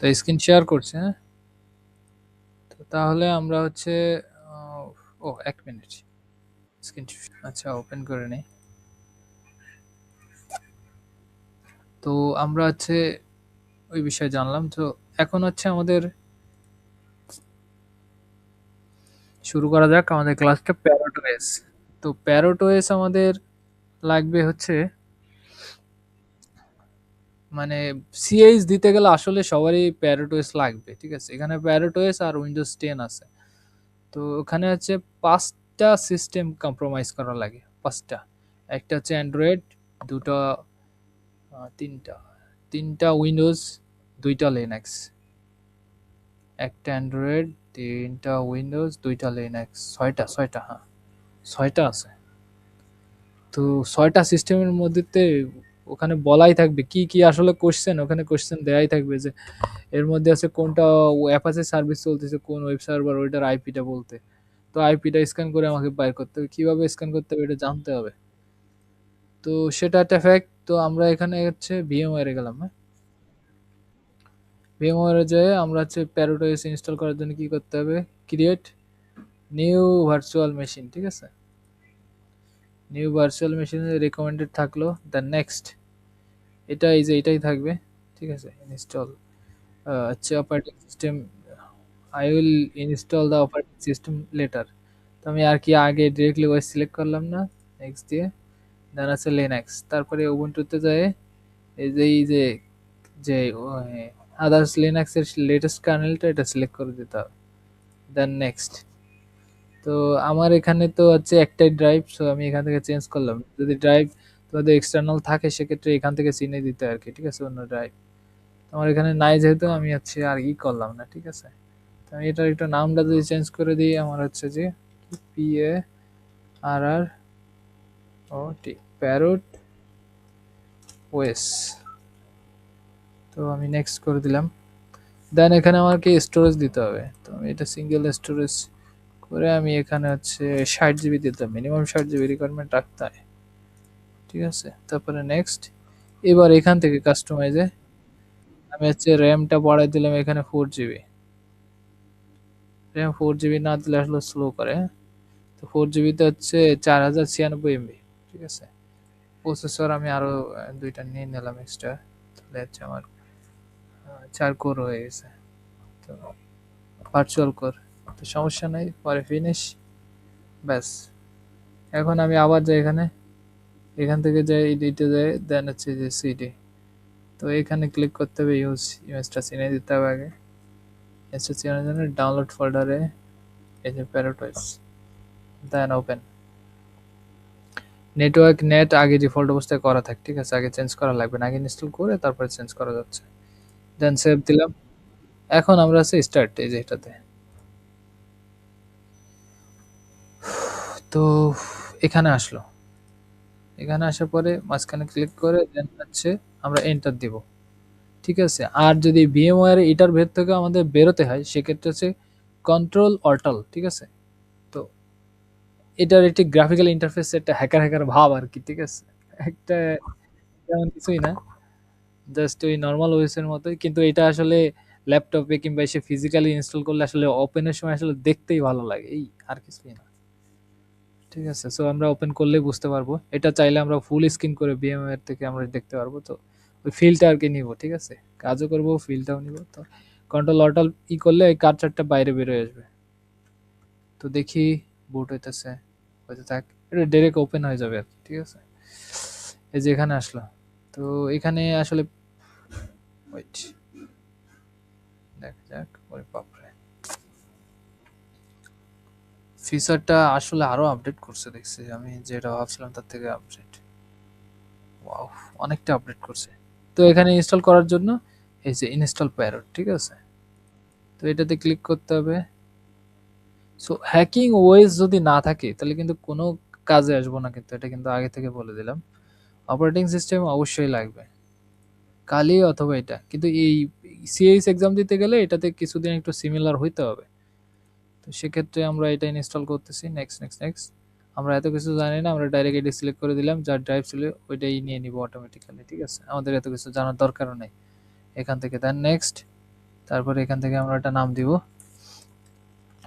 তো screen share করছে, হ্যাঁ? তো তাহলে আমরা হচ্ছে আহ, ও 1 মিনিট স্ক্রিন, আচ্ছা ওপেন করে নেই। তো আমরা হচ্ছে ওই বিষয়ে জানলাম। তো এখন হচ্ছে আমাদের শুরু করা যাক আমাদের ক্লাসটা প্যারোটোয়েস। তো প্যারোটোয়েস আমাদের লাগবে হচ্ছে, মানে সিএইচ দিতে গেলে আসলে সবারই প্যারোটোয়েস লাগবে, ঠিক আছে? এখানে প্যারোটোয়েস আর উইন্ডোজ 10 আছে। তো ওখানে হচ্ছে 5টা সিস্টেম কম্প্রোমাইজ করা লাগে, 5টা। একটা হচ্ছে অ্যান্ড্রয়েড, দুটো, তিনটা, তিনটা উইন্ডোজ, দুইটা লিনাক্স। একটা অ্যান্ড্রয়েড, তিনটা উইন্ডোজ, দুইটা লিনাক্স, ছয়টা, ছয়টা, হ্যাঁ, ছয়টা আছে। তো ছয়টা সিস্টেমের মধ্যে ওখানে বলাই থাকবে কি কি আসলে কোশ্চেন, ওখানে কোশ্চেন দেয়াই থাকবে যে এর মধ্যে আছে কোনটা অ্যাপাচি সার্ভিস চলতেছে, কোন ওয়েব সার্ভার, ওইটার আইপিটা বলতে। তো আইপিটা স্ক্যান করে আমাকে বাইর করতে হবে, কিভাবে স্ক্যান করতে হবে এটা জানতে হবে। তো সেটা একটা ফ্যাক্ট। তো আমরা এখানে হচ্ছে ভিএমওয়্যারে গেলাম, হ্যাঁ। ভিএমওয়্যারে যেয়ে আমরা হচ্ছে প্যারাডাইস ইনস্টল করার জন্য কি করতে হবে, ক্রিয়েট নিউ ভার্চুয়াল মেশিন, ঠিক আছে? নিউ ভার্চুয়াল মেশিনে রেকমেন্ডেড থাকলো দ্য নেক্সট, এটা এই যে এটাই থাকবে, ঠিক আছে? ইনস্টল হচ্ছে operating system, I will install the operating system letter. তো আমি আর কি আগে ডিরেক্টলি ওয়াইজ সিলেক্ট করলাম না, নেক্সট দিয়ে দেন আছে লিনাক্স, তারপরে উবুন্টুতে যায় এই যে যে আদার্স লিনাক্সের লেটেস্ট কার্নেলটা এটা সিলেক্ট করে দিতে হবে, দেন নেক্সট। তো আমার এখানে তো হচ্ছে একটাই ড্রাইভ, সো আমি এখান থেকে চেঞ্জ করলাম। যদি ড্রাইভ তোমাদের এক্সটার্নাল থাকে সেক্ষেত্রে এখান থেকে চিনে দিতে আর কি, ঠিক আছে? অন্য ড্রাইভ আমার এখানে নাই যেহেতু আমি হচ্ছে আর ই করলাম না, ঠিক আছে? তো আমি এটার একটু নামটা যদি চেঞ্জ করে দিই, আমার হচ্ছে যে PARROT প্যারোট ওয়েস। তো আমি নেক্সট করে দিলাম। দেন এখানে আমাকে স্টোরেজ দিতে হবে, তো আমি এটা সিঙ্গেল স্টোরেজ করে আমি এখানে হচ্ছে 60 জিবি দিতাম, মিনিমাম 60 জিবি রিকোয়ারমেন্ট রাখতে হয়, ঠিক আছে? তারপরে নেক্সট। এবার এখান থেকে কাস্টমাইজে আমি হচ্ছে র্যামটা বাড়াই দিলাম এখানে 4 জিবি। র্যাম 4 জিবি না দিলে আসলে স্লো করে, হ্যাঁ? তো 4 জিবিতে হচ্ছে 4096 MB, ঠিক আছে? প্রসেসর আমি আরো দুইটা নিয়ে নিলাম এক্সট্রা, তাহলে হচ্ছে আমার 4 কোর হয়ে গেছে। তো ভার্চুয়াল কোর, তো সমস্যা নাই, পরে ফিনিশ, ব্যাস। এখন আমি আবার যাই এখানে, এখান থেকে যাই এডিটে যাই, দেন হচ্ছে যে সিডি। তো এখানে ক্লিক করতে হবে, ইউজ ইমেজটা চিনে দিতে হবে আগে। ইমেজটা চেনার জন্য ডাউনলোড ফোল্ডারে এই যে প্যারাটয়েস, দেন ওপেন। নেটওয়ার্ক নেট আগে ডিফল্ট অবস্থায় করা থাকে, ঠিক আছে? আগে চেঞ্জ করা লাগবে না, আগে ইনস্টল করে তারপরে চেঞ্জ করা যাচ্ছে। দেন সেভ দিলাম। এখন আমরা আছে স্টার্ট, এই যে এটাতে। তো এখানে আসলো, এখানে আসার পরে মাঝখানে ক্লিক করে দেন হচ্ছে আমরা এন্টার দিব, ঠিক আছে? আর যদি VMware এটার ভেতর থেকে আমাদের বেরোতে হয় সেক্ষেত্রে হচ্ছে কন্ট্রোল অল্টাল, ঠিক আছে? তো এটার একটি গ্রাফিক্যাল ইন্টারফেস, একটা হ্যাকার হ্যাকার ভাব আর কি, ঠিক আছে? একটা তেমন কিছুই না, জাস্ট ওই নর্মাল ওএস এর মতোই, কিন্তু এটা আসলে ল্যাপটপে কিংবা এসে ফিজিক্যালি ইনস্টল করলে আসলে ওপেনের সময় আসলে দেখতেই ভালো লাগে, এই আর কিছুই না, ঠিক আছে? সো আমরা ওপেন করলেই বুঝতে পারবো। এটা চাইলে আমরা ফুল স্ক্রিন করে VMware থেকে আমরা দেখতে পারবো। তো ওই ফিলটা আর কি নিব, ঠিক আছে? কাজও করবো, ফিলটাও নিব। তো কন্ট্রোল অল্টাল ই করলে এই কার্সারটা বাইরে বের হয়ে আসবে। তো দেখি বুট হইতেছে, হয়তো থাক, এটা ডাইরেক্ট ওপেন হয়ে যাবে আর কি, ঠিক আছে? এই যে এখানে আসলো। তো এখানে আসলে ওয়েট, দেখা যাক। ওরে বাপরে, ফিচারটা আসলে আরো আপডেট করছে দেখছি আমি, যেটা ভাবছিলাম তার থেকে আপডেট। ওয়াও, অনেকটা আপডেট করছে। তো এখানে ইনস্টল করার জন্য এই যে ইনস্টল প্যারট, ঠিক আছে? তো এটাতে ক্লিক করতে হবে। সো হ্যাকিং ওএস যদি না থাকে তাহলে কিন্তু কোনো কাজে আসবো না, কিন্তু এটা কিন্তু আগে থেকে বলে দিলাম। অপারেটিং সিস্টেম অবশ্যই লাগবে, কালি অথবা এটা, কিন্তু এই সিএইচ এক্সাম দিতে গেলে এটাতে কিছুদিন একটু সিমিলার হইতে হবে। তো সেক্ষেত্রে আমরা এটা ইনস্টল করতেছি, নেক্সট নেক্সট নেক্সট। আমরা এত কিছু জানি না, আমরা ডাইরেক্ট এটি সিলেক্ট করে দিলাম, যার ড্রাইভ ছিল ওইটাই নিয়ে নিব অটোমেটিক্যালি, ঠিক আছে? আমাদের এত কিছু জানার দরকারও নেই এখান থেকে। Then next. তারপরে এখান থেকে আমরা একটা নাম দিব।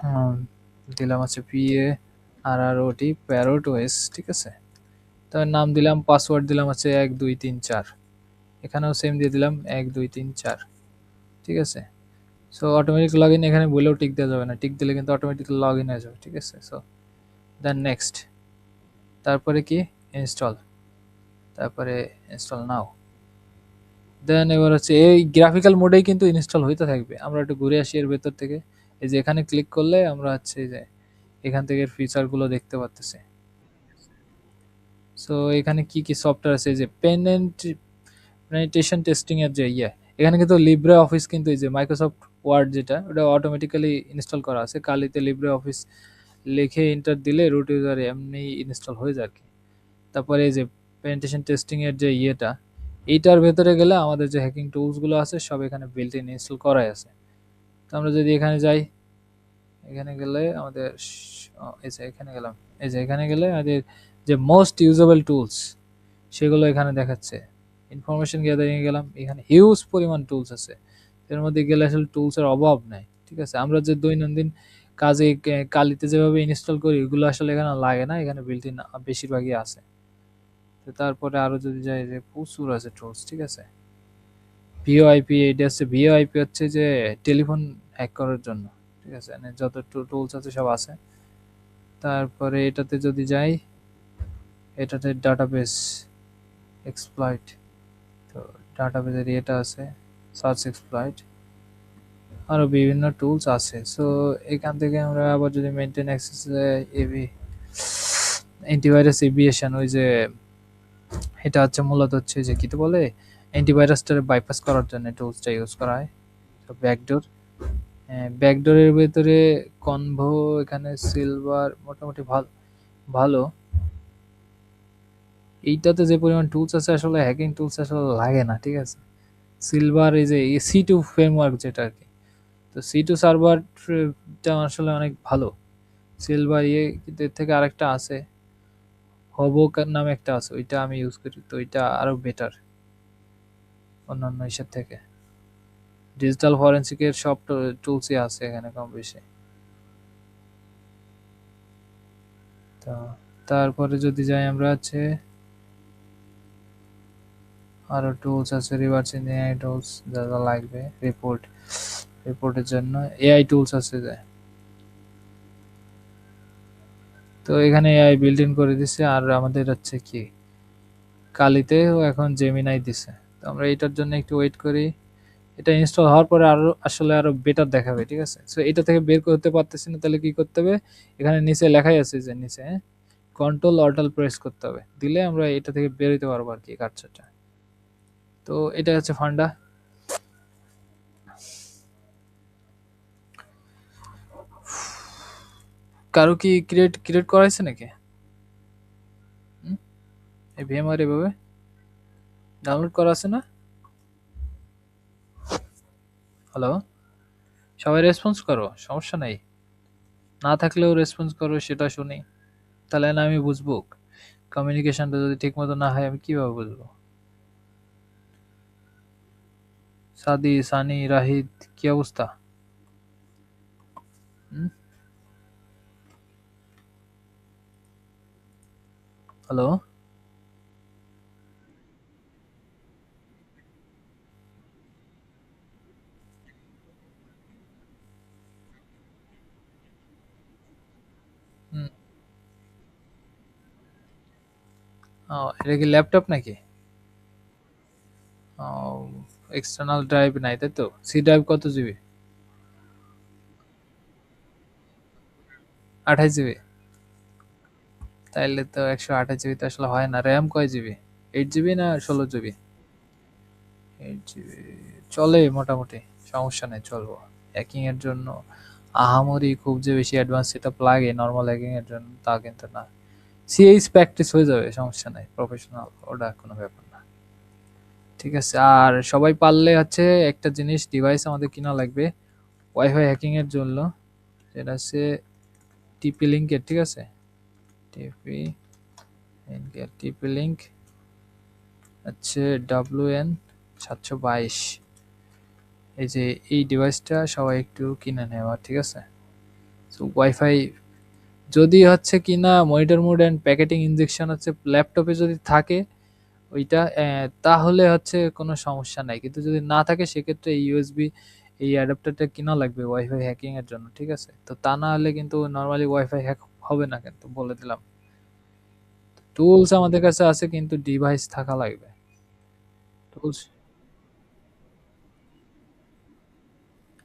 হুম, দিলাম হচ্ছে পিএ আর আর ওটি প্যারোট ওএস, ঠিক আছে। তো নাম দিলাম, পাসওয়ার্ড দিলাম হচ্ছে 1 2 3 4। এখানেও সেম দিয়ে দিলাম 1 2 3 4, ঠিক আছে। সো অটোমেটিক লগ ইন এখানে বলেও টিক দেওয়া যাবে না, টিক দিলে কিন্তু অটোমেটিক লগ ইন হয়ে যাবে, ঠিক আছে। সো দেন নেক্সট, তারপরে কি ইনস্টল, তারপরে ইনস্টল নাও। দেন এবার হচ্ছে এই গ্রাফিক্যাল মোডেই কিন্তু ইনস্টল হইতে থাকবে। আমরা একটু ঘুরে আসি এর ভেতর থেকে। এই যে এখানে ক্লিক করলে আমরা হচ্ছে এই যে এখান থেকে ফিচারগুলো দেখতে পারতেছি। সো এখানে কি কি সফটওয়্যার আছে, এই যে পেনিট্রেশন টেস্টিং এর যে এখানে কিন্তু লিব্রে অফিস, কিন্তু এই যে মাইক্রোসফট ওয়ার্ড যেটা ওটা অটোমেটিক্যালি ইনস্টল করা আছে। কালিতে লিব্রে অফিস লিখে এন্টার দিলে রুট ইউজার এমনি ইনস্টল হয়ে যায় আর কি। তারপরে এই যে পেনিট্রেশন টেস্টিং এর যে এইটার ভেতরে গেলে আমাদের যে হ্যাকিং টুলস গুলো আছে সব এখানে বিল্ট ইন ইনস্টল করাই আছে। তো আমরা যদি এখানে যাই, এখানে গেলে আমাদের এই যে এখানে গেলাম, এই যে এখানে গেলে আমাদের যে মোস্ট ইউজেবল টুলস সেগুলো এখানে দেখাচ্ছে। ইনফরমেশন গ্যাদারিং এ গেলাম, এখানে হিউজ পরিমাণ টুলস আছে। এর মধ্যে গেলে আসলে টুলস এর অভাব নাই, ঠিক আছে। আমরা যে দৈনন্দিন কাজে কালিতে যেভাবে ইনস্টল করি ওগুলো আসলে এখানে লাগে না, এখানে বিল্ট ইন বেশিরভাগই আছে। তো তারপরে আরো যদি যাই, যে প্রচুর আছে টুলস, ঠিক আছে। ভিওআইপি, এটা হচ্ছে ভিওআইপি হচ্ছে যে টেলিফোন হ্যাক করার জন্য, ঠিক আছে। মানে যত টুলস আছে সব আছে। তারপরে এটাতে যদি যাই, এটাতে ডাটাবেস এক্সপ্লয়েট, তো ডাটাবেসের এটা আছে, সার্চ এক্সপ্লয়েট, আরো বিভিন্ন টুলস আছে। সো এখান থেকে আমরা আবার যদি maintain access AB antivirus aviation, ওই যে এটা হচ্ছে মূলত হচ্ছে যে কি তো বলে অ্যান্টিভাইরাসটা বাইপাস করার জন্য টুলসটা ইউজ করা হয়। তো ব্যাকডোর, ব্যাকডোরের ভেতরে কনভো, এখানে সিলভার মোটামুটি ভালো ভালো। এইটাতে যে পরিমাণ টুলস আছে আসলে হ্যাকিং টুলস আসলে লাগে না, ঠিক আছে। সিলভার, এই যে সি2 ফ্রেমওয়ার্ক যেটা আর কি, তো সি2 সার্ভারটা আসলে অনেক ভালো। সিলভার কিন্তু এর থেকে আরেকটা আছে, হবক নামে একটা আছে, ওইটা আমি ইউজ করি, তো ওইটা আরো বেটার অন্যান্য ইসের থেকে। ডিজিটাল ফরেন্সিকের সব টুলসই আছে এখানে কম বেশি। তো তারপরে যদি যাই আমরা হচ্ছে আরো টুলস আছে, রিভার্স ইঞ্জিনিয়ারিং টুলস যা যা লাগবে, রিপোর্টের জন্য এআই টুলস আছে যে। তো এখানে এআই বিল্ট ইন করে দিছে। আর আমাদের হচ্ছে কি কালিতেও এখন জেমিনাই দিছে। তো আমরা এটার জন্য একটু ওয়েট করি। এটা ইনস্টল হওয়ার পরে আরো আসলে আরো বেটার দেখাবে, ঠিক আছে। সো এটা থেকে বের করতে পারতেছি না, তাহলে কি করতে হবে, এখানে নিচে লেখাই আছে যে নিচে, কন্ট্রোল অল্টাল প্রেস করতে হবে, দিলে আমরা এটা থেকে বের হইতে পারবো আর কি কাটছাটা। তো এটা হচ্ছে ফান্ডা। কারো কি ক্রিয়েট ক্রিয়েট করাইছে নাকি? হুম? এই ভিএমআর এভাবে ডাউনলোড করা আছে না? হ্যালো, সবাই রেসপন্স করো, সমস্যা নাই। না থাকলেও রেসপন্স করো, সেটা শুনি। তাহলে না আমি বুঝবো। কমিউনিকেশনটা যদি ঠিক মতো না হয় আমি কিভাবে বুঝবো? সাদি, সানি, রাহিদ, কি অবস্থা? হুম? হ্যালো। হুম। ও, এটা কি ল্যাপটপ নাকি? এক্সটার্নাল ড্রাইভ নাই তাই তো? সি ড্রাইভ কত জিবি? 28 জিবি? তাইলে তো 128 জিবি তো আসলে হয় না। র্যাম কয় জিবি? 8 জিবি না 16 জিবি? 8 জিবি চলে মোটামুটি, সমস্যা নেই, চলবো। হ্যাকিং এর জন্য আহামরি খুব যে বেশি অ্যাডভান্স সেটআপ লাগে নর্মাল হ্যাকিং এর জন্য তা কিন্তু না। সিএইচ প্র্যাকটিস হয়ে যাবে, সমস্যা নাই, প্রফেশনাল ওটা কোনো ব্যাপার না। ঠিক আছে। আর সবাই পারলে হচ্ছে একটা জিনিস ডিভাইস আমাদের কিনা লাগবে ওয়াইফাই হ্যাকিং এর জন্য, যেটা হচ্ছে টিপি লিঙ্কের, ঠিক আছে। টিপি লিঙ্কের, টিপি লিঙ্ক হচ্ছে WN 722। এই যে এই ডিভাইসটা সবাই একটু কিনে নেওয়া, ঠিক আছে? সো ওয়াইফাই যদি হচ্ছে কিনা monitor mode and packeting injection হচ্ছে ল্যাপটপে যদি থাকে ওইটা, তাহলে হচ্ছে কোনো সমস্যা নাই, কিন্তু যদি না থাকে সেক্ষেত্রে এই ইউএসবি এই অ্যাডাপ্টারটা কিনা লাগবে ওয়াইফাই হ্যাকিং এর জন্য, ঠিক আছে? তো তা না হলে কিন্তু নর্মালি ওয়াইফাই হ্যাক হবে না, কিন্তু বলে দিলাম। টুলস আমাদের কাছে আছে কিন্তু ডিভাইস থাকা লাগবে। টুলস,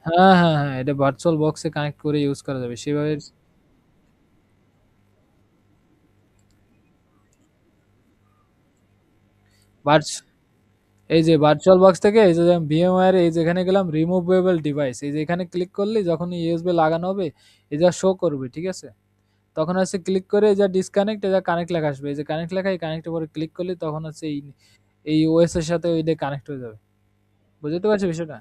হ্যাঁ হ্যাঁ হ্যাঁ, এটা ভার্চুয়াল বক্সে কানেক্ট করে ইউজ করা যাবে সেভাবে। ভার্চ এই যে ভার্চুয়াল বক্স থেকে এই যে ভিএমওয়্যার এই যেখানে গেলাম রিমুভেবল ডিভাইস, এই যে এখানে ক্লিক করলে যখন ইউএসবি লাগানো হবে এই যা শো করবে, ঠিক আছে? তখন হচ্ছে ক্লিক করে এই যা ডিসকানেক্ট এই যা কানেক্ট লেখা আসবে, এই যে কানেক্ট লেখা, এই কানেক্টের পরে ক্লিক করলে তখন হচ্ছে এই এই ওএস এর সাথে ওইটা কানেক্ট হয়ে যাবে। বুঝতে পারছো বিষয়টা?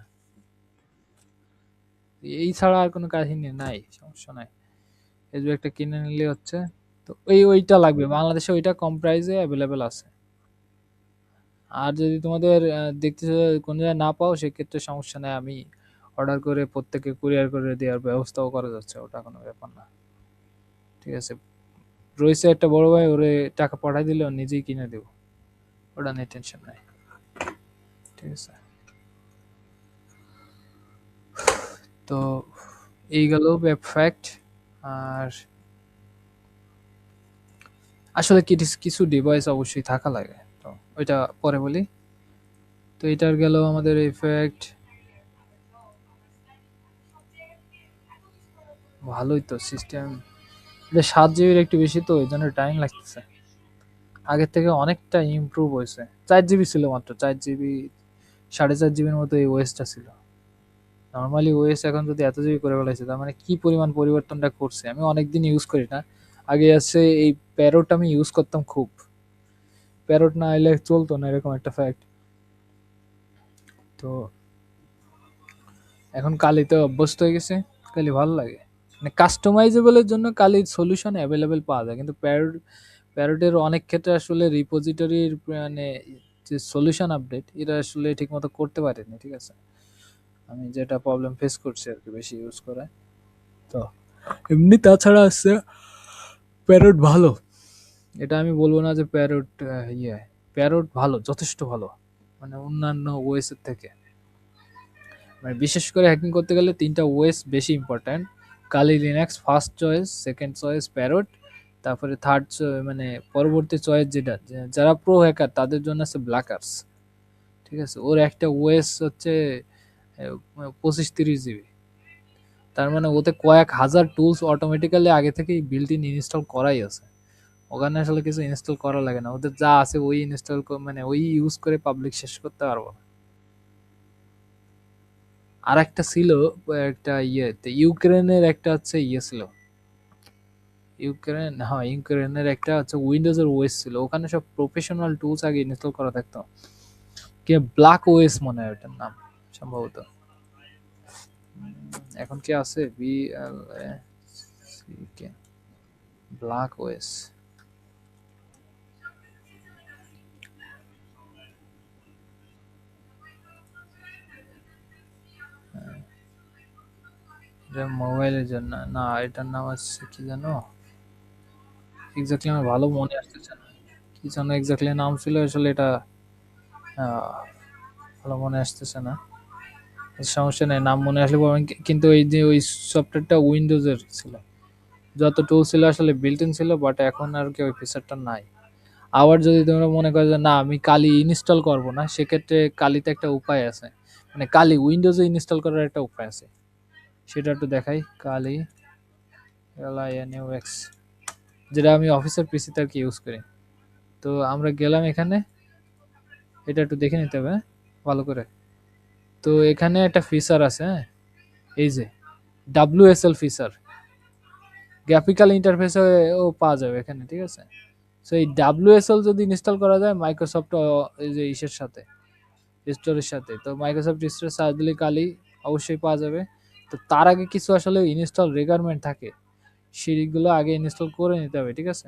এই ছাড়া আর কোনো কাহিনী নাই, সমস্যা নাই। এই যে একটা কিনে নিলে হচ্ছে। তো ওইটা লাগবে বাংলাদেশে, ওইটা কম প্রাইসে অ্যাভেলেবেল আছে। আর যদি তোমাদের দেখতেছো কোন জায়গায় না পাও সেক্ষেত্রে সমস্যা নাই, আমি অর্ডার করে প্রত্যেককে কুরিয়ার করে দেওয়ার ব্যবস্থাও করা যাচ্ছে, ওটা কোনো ব্যাপার না। ঠিক আছে, রয়েছে একটা বড় ভাই, ওরে টাকা পাঠাই দিলে ও নিজেই কিনে দেবো, ওটা নিয়ে টেনশন নাই। ঠিক আছে, তো এই গেল ফ্যাক্ট। আর আসলে কিছু ডিভাইস অবশ্যই থাকা লাগে, তো ওইটা পরে বলি। তো এটার গেল আমাদের এই ফ্যাক্ট। ভালোই তো সিস্টেম, এটা 7 জিবির একটু বেশি, তো এই জন্য টাইম লাগতেছে। আগের থেকে অনেকটা ইমপ্রুভ হয়েছে। 4 জিবি ছিল মাত্র, 4 জিবি 4.5 জিবির মতো এই ওএসটা ছিল। নর্মালি ওএস এখন যদি এত জিবি করে ফেলাইছে তার মানে কি পরিমাণ পরিবর্তনটা করছে। আমি অনেকদিন ইউজ করি না। আগে আছে এই প্যারোট আমি ইউজ করতাম খুব, প্যারোট না এলে চলতো না, এরকম একটা ফ্যাক্ট। তো এখন কালিতে অভ্যস্ত হয়ে গেছে, কালি ভালো লাগে। মানে কাস্টমাইজেবলের জন্য কালির সলিউশন অ্যাভেলেবেল পাওয়া যায়, কিন্তু প্যারোটের অনেক ক্ষেত্রে আসলে রিপোজিটরির মানে যে সলিউশন আপডেট এটা আসলে ঠিকমতো করতে পারেনি, ঠিক আছে? আমি যেটা প্রবলেম ফেস করছি আর কি বেশি ইউজ করে। তো এমনি তাছাড়া আছে প্যারোট ভালো, এটা আমি বলবো না যে প্যারোট ইয়ে, প্যারোট ভালো, যথেষ্ট ভালো, মানে অন্যান্য ওএস এর থেকে। মানে বিশেষ করে হ্যাকিং করতে গেলে 3টা ওএস বেশি ইম্পর্ট্যান্ট। কালি Linux first choice, second choice parrot, তারপরে থার্ড মানে পরবর্তী চয়েস যেটা যারা প্রো হ্যাকার তাদের জন্য আছে ব্ল্যাকার্স। ঠিক আছে, ওর একটা ওএস হচ্ছে 25-30 জিবি। তার মানে ওতে কয়েক হাজার টুলস অটোমেটিক্যালি আগে থেকেই বিল্ট ইন ইনস্টল করাই আছে। ওখানে আসলে কিছু ইনস্টল করা লাগে না, ওদের যা আছে ওই ইনস্টল মানে ওই ইউজ করে পাবলিক শেষ করতে পারবো। আর একটা ছিল একটা ইয়েতে ইউক্রেনের একটা হচ্ছে ইয়ে ছিল, ইউক্রেন, হ্যাঁ ইউক্রেনের একটা হচ্ছে উইন্ডোজের ওএস ছিল, ওখানে সব প্রফেশনাল টুলস আগে ইনস্টল করা থাকতো। কে ব্ল্যাক ওএস মনে হয় ওটার নাম সম্ভবত। এখন কি আছে কে ব্ল্যাক ওএস, এটা মোবাইলের জন্য না, এটার নাম হচ্ছে কি জানো, এক্স্যাক্টলি আমার ভালো মনে আসতেছে না। কি যেন এক্স্যাক্টলি নাম ছিল আসলে এটা, আহ, ভালো মনে আসতেছে না। সমস্যা নেই, নাম মনে আসলে বলবেন। কিন্তু এই যে ওই সফটওয়্যারটা উইন্ডোজের ছিল, যত টুল ছিল আসলে বিল্ট ইন ছিল, বাট এখন আর কি ওই ফিচারটা নাই। আবার যদি তোমরা মনে করো যে না আমি কালি ইনস্টল করব না, সেক্ষেত্রে কালিতে একটা উপায় আছে, মানে কালি উইন্ডোজে ইনস্টল করার একটা উপায় আছে, সেটা একটু দেখাই। কালি LINUX, যেটা আমি অফিসের পিসিতে আর কি ইউজ করি। তো আমরা গেলাম এখানে, এটা একটু দেখে নিতে হবে, হ্যাঁ, ভালো করে। তো এখানে একটা ফিচার আছে, হ্যাঁ, এই যে WSL ফিচার, গ্রাফিক্যাল ইন্টারফেসে ও পাওয়া যাবে এখানে, ঠিক আছে? সো এই WSL যদি ইনস্টল করা যায় মাইক্রোসফট এই যে ইসের সাথে, স্টোরের সাথে, তো মাইক্রোসফট স্টোরে সার্চ দিলে কালি অবশ্যই পাওয়া যাবে। তো তার আগে কিছু আসলে ইনস্টল রিকোয়ারমেন্ট থাকে, সেগুলো আগে ইনস্টল করে নিতে হবে, ঠিক আছে?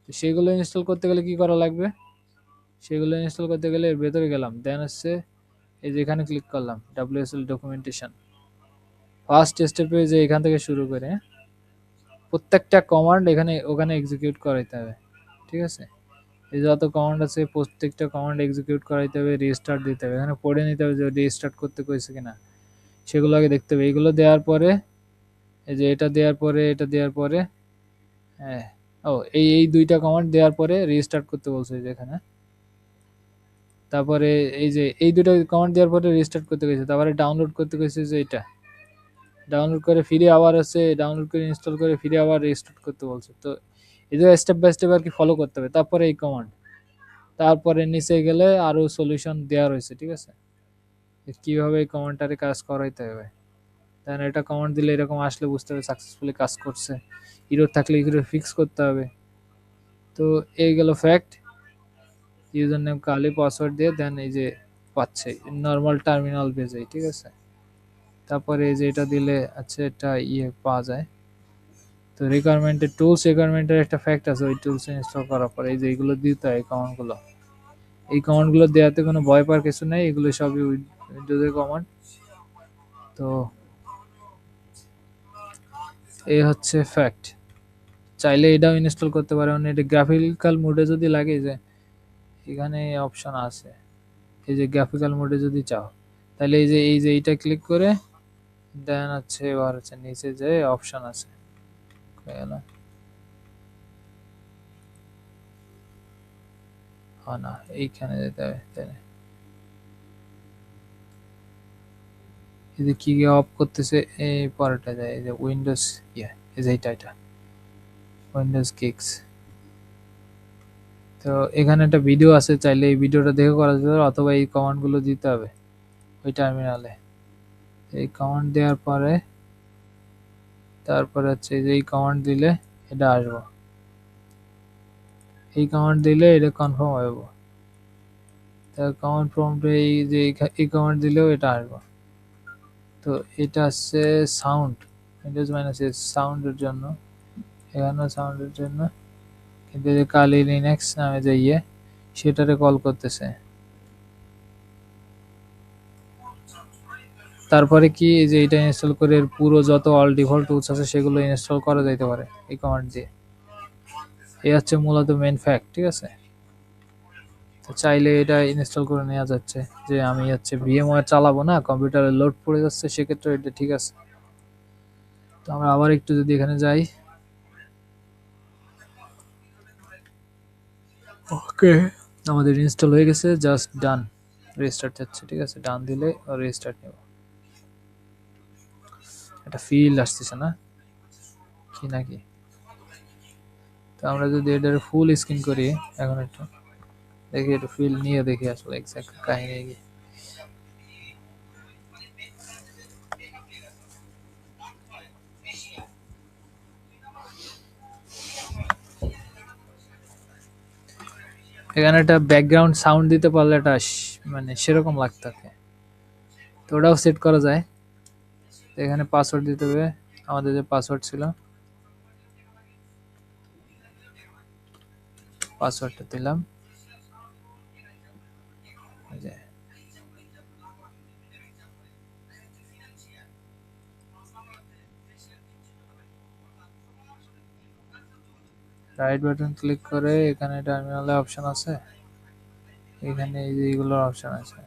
তো সেগুলো ইনস্টল করতে গেলে কি করা লাগবে, সেগুলো ইনস্টল করতে গেলে এর ভেতরে গেলাম, দেন হচ্ছে এই যে এখানে ক্লিক করলাম WSL ডকুমেন্টেশন, ফার্স্ট স্টেপে যে এখান থেকে শুরু করে প্রত্যেকটা কমান্ড এখানে ওখানে এক্সিকিউট করাইতে হবে, ঠিক আছে। এই যত কমান্ড আছে প্রত্যেকটা কমান্ড এক্সিকিউট করাইতে হবে, রিস্টার্ট দিতে হবে, এখানে পড়ে নিতে হবে যে রিস্টার্ট করতে কইছে কিনা, সেগুলো আগে দেখতে হবে। এইগুলো দেওয়ার পরে এই যে এটা দেওয়ার পরে এটা দেওয়ার পরে হ্যাঁ, ও এই দুইটা কমান্ড দেওয়ার পরে রিস্টার্ট করতে বলছে যেখানে, তারপরে এই যে এই দুটো কমান্ড দেওয়ার পরে রিস্টার্ট করতে গেছে, তারপরে ডাউনলোড করতে গেছে যে এটা ডাউনলোড করে ফিরে আবার আছে, ডাউনলোড করে ইনস্টল করে ফিরে আবার রিস্টার্ট করতে বলছে। তো এই যে স্টেপ বাই স্টেপ আর কি ফলো করতে হবে, তারপরে এই কমান্ড, তারপরে নিচে গেলে আরো সলিউশন দেওয়া রয়েছে, ঠিক আছে, কিভাবে এই কমান্ডটারে কাজ করাইতে হবে। দেন এটা কমান্ড দিলে এরকম আসলে বুঝতে হবে সাকসেসফুলি কাজ করছে, এরর থাকলে এগুলো ফিক্স করতে হবে। তো এই গেল ফ্যাক্ট, ইউজার নেম কালি পাসওয়ার্ড দিয়ে দেন এই যে পাচ্ছে নর্মাল টার্মিনাল পেজে, ঠিক আছে। তারপরে এই যে এটা দিলে আচ্ছা এটা পাওয়া যায়। তো রিকোয়ারমেন্টের টুলস, রিকোয়ারমেন্টের একটা ফ্যাক্ট আছে, ওই টুলস ইনস্টল করার পরে এই যে এগুলো দিতে হয় কমান্ডগুলো, এই কমান্ডগুলো দেওয়াতে কোনো ভয় পাওয়ার কিছু নেই, এগুলো সবই উইন্ডোজের কমান্ড। তো এই হচ্ছে ফ্যাক্ট, চাইলে এটাও ইনস্টল করতে পারে। মানে এটা গ্রাফিক্যাল মোডে যদি লাগে, যে এখানে অপশন আছে, এই যে গ্রাফিক্যাল মোডে যদি চাও তাহলে এই যে এইটা ক্লিক করে দেন হচ্ছে এবার হচ্ছে নিচে যে অপশন আছে না এইখানে যেতে হবে, তাই না? এই যে কি অফ করতেছে এই পরেরটা যায়, এই যে উইন্ডোজ এই যে এটা উইন্ডোজ কিক্স। তো এখানে একটা ভিডিও আছে, চাইলে এই ভিডিওটা দেখে করা যেতে পারে, অথবা এই কমান্ডগুলো দিতে হবে ওই টার্মিনালে। এই কমান্ড দেওয়ার পরে তারপরে হচ্ছে যে এই কমান্ড দিলে এটা আসবো, এই কমান্ড দিলে এটা কনফার্ম হইব। তার কমান্ড প্রম্পটে এই যে এই কমান্ড দিলেও এটা আসবো। তো এটা হচ্ছে সাউন্ড, উইন্ডোজ মাইনাস এস সাউন্ডের জন্য, এখানে সাউন্ডের জন্য, কিন্তু যে কালি লিনাক্স নামে যে সেটারে কল করতেছে। তারপরে কি যে এটা ইনস্টল করে পুরো যত অল ডিফল্ট টুলস আছে সেগুলো ইনস্টল করা যাইতে পারে এই কমান্ড দিয়ে। এই হচ্ছে মূলত মেন ফ্যাক্ট, ঠিক আছে। তো চাইলে এটা ইনস্টল করে নেওয়া যাচ্ছে, যে আমি হচ্ছে ভিএমওয়্যার চালাবো না, কম্পিউটারে লোড পড়ে যাচ্ছে, সেক্ষেত্রে এটা ঠিক আছে। তো আমরা আবার একটু যদি এখানে যাই, ওকে আমাদের ইনস্টল হয়ে গেছে, জাস্ট ডান, রিস্টার্ট যাচ্ছে, ঠিক আছে, ডান দিলে রিস্টার্ট নেব। এটা ফিল আসতেছে না কি নাকি? তো আমরা যদি এটার ফুল স্ক্রিন করি এখন একটু দেখি, একটু ফিল নিয়ে দেখি আসলে এক্সাক্ট কাহিনী কি। এখানে একটা ব্যাকগ্রাউন্ড সাউন্ড দিতে পারলে এটা মানে সেরকম লাগতো, তো ওটাও সেট করা যায়। এখানে পাসওয়ার্ড দিতে হবে, আমাদের যে পাসওয়ার্ড ছিল পাসওয়ার্ডটা দিলাম, রাইট বাটন ক্লিক করে এখানে টার্মিনালে অপশন আছে, এখানে এই যে এইগুলোর অপশন আছে,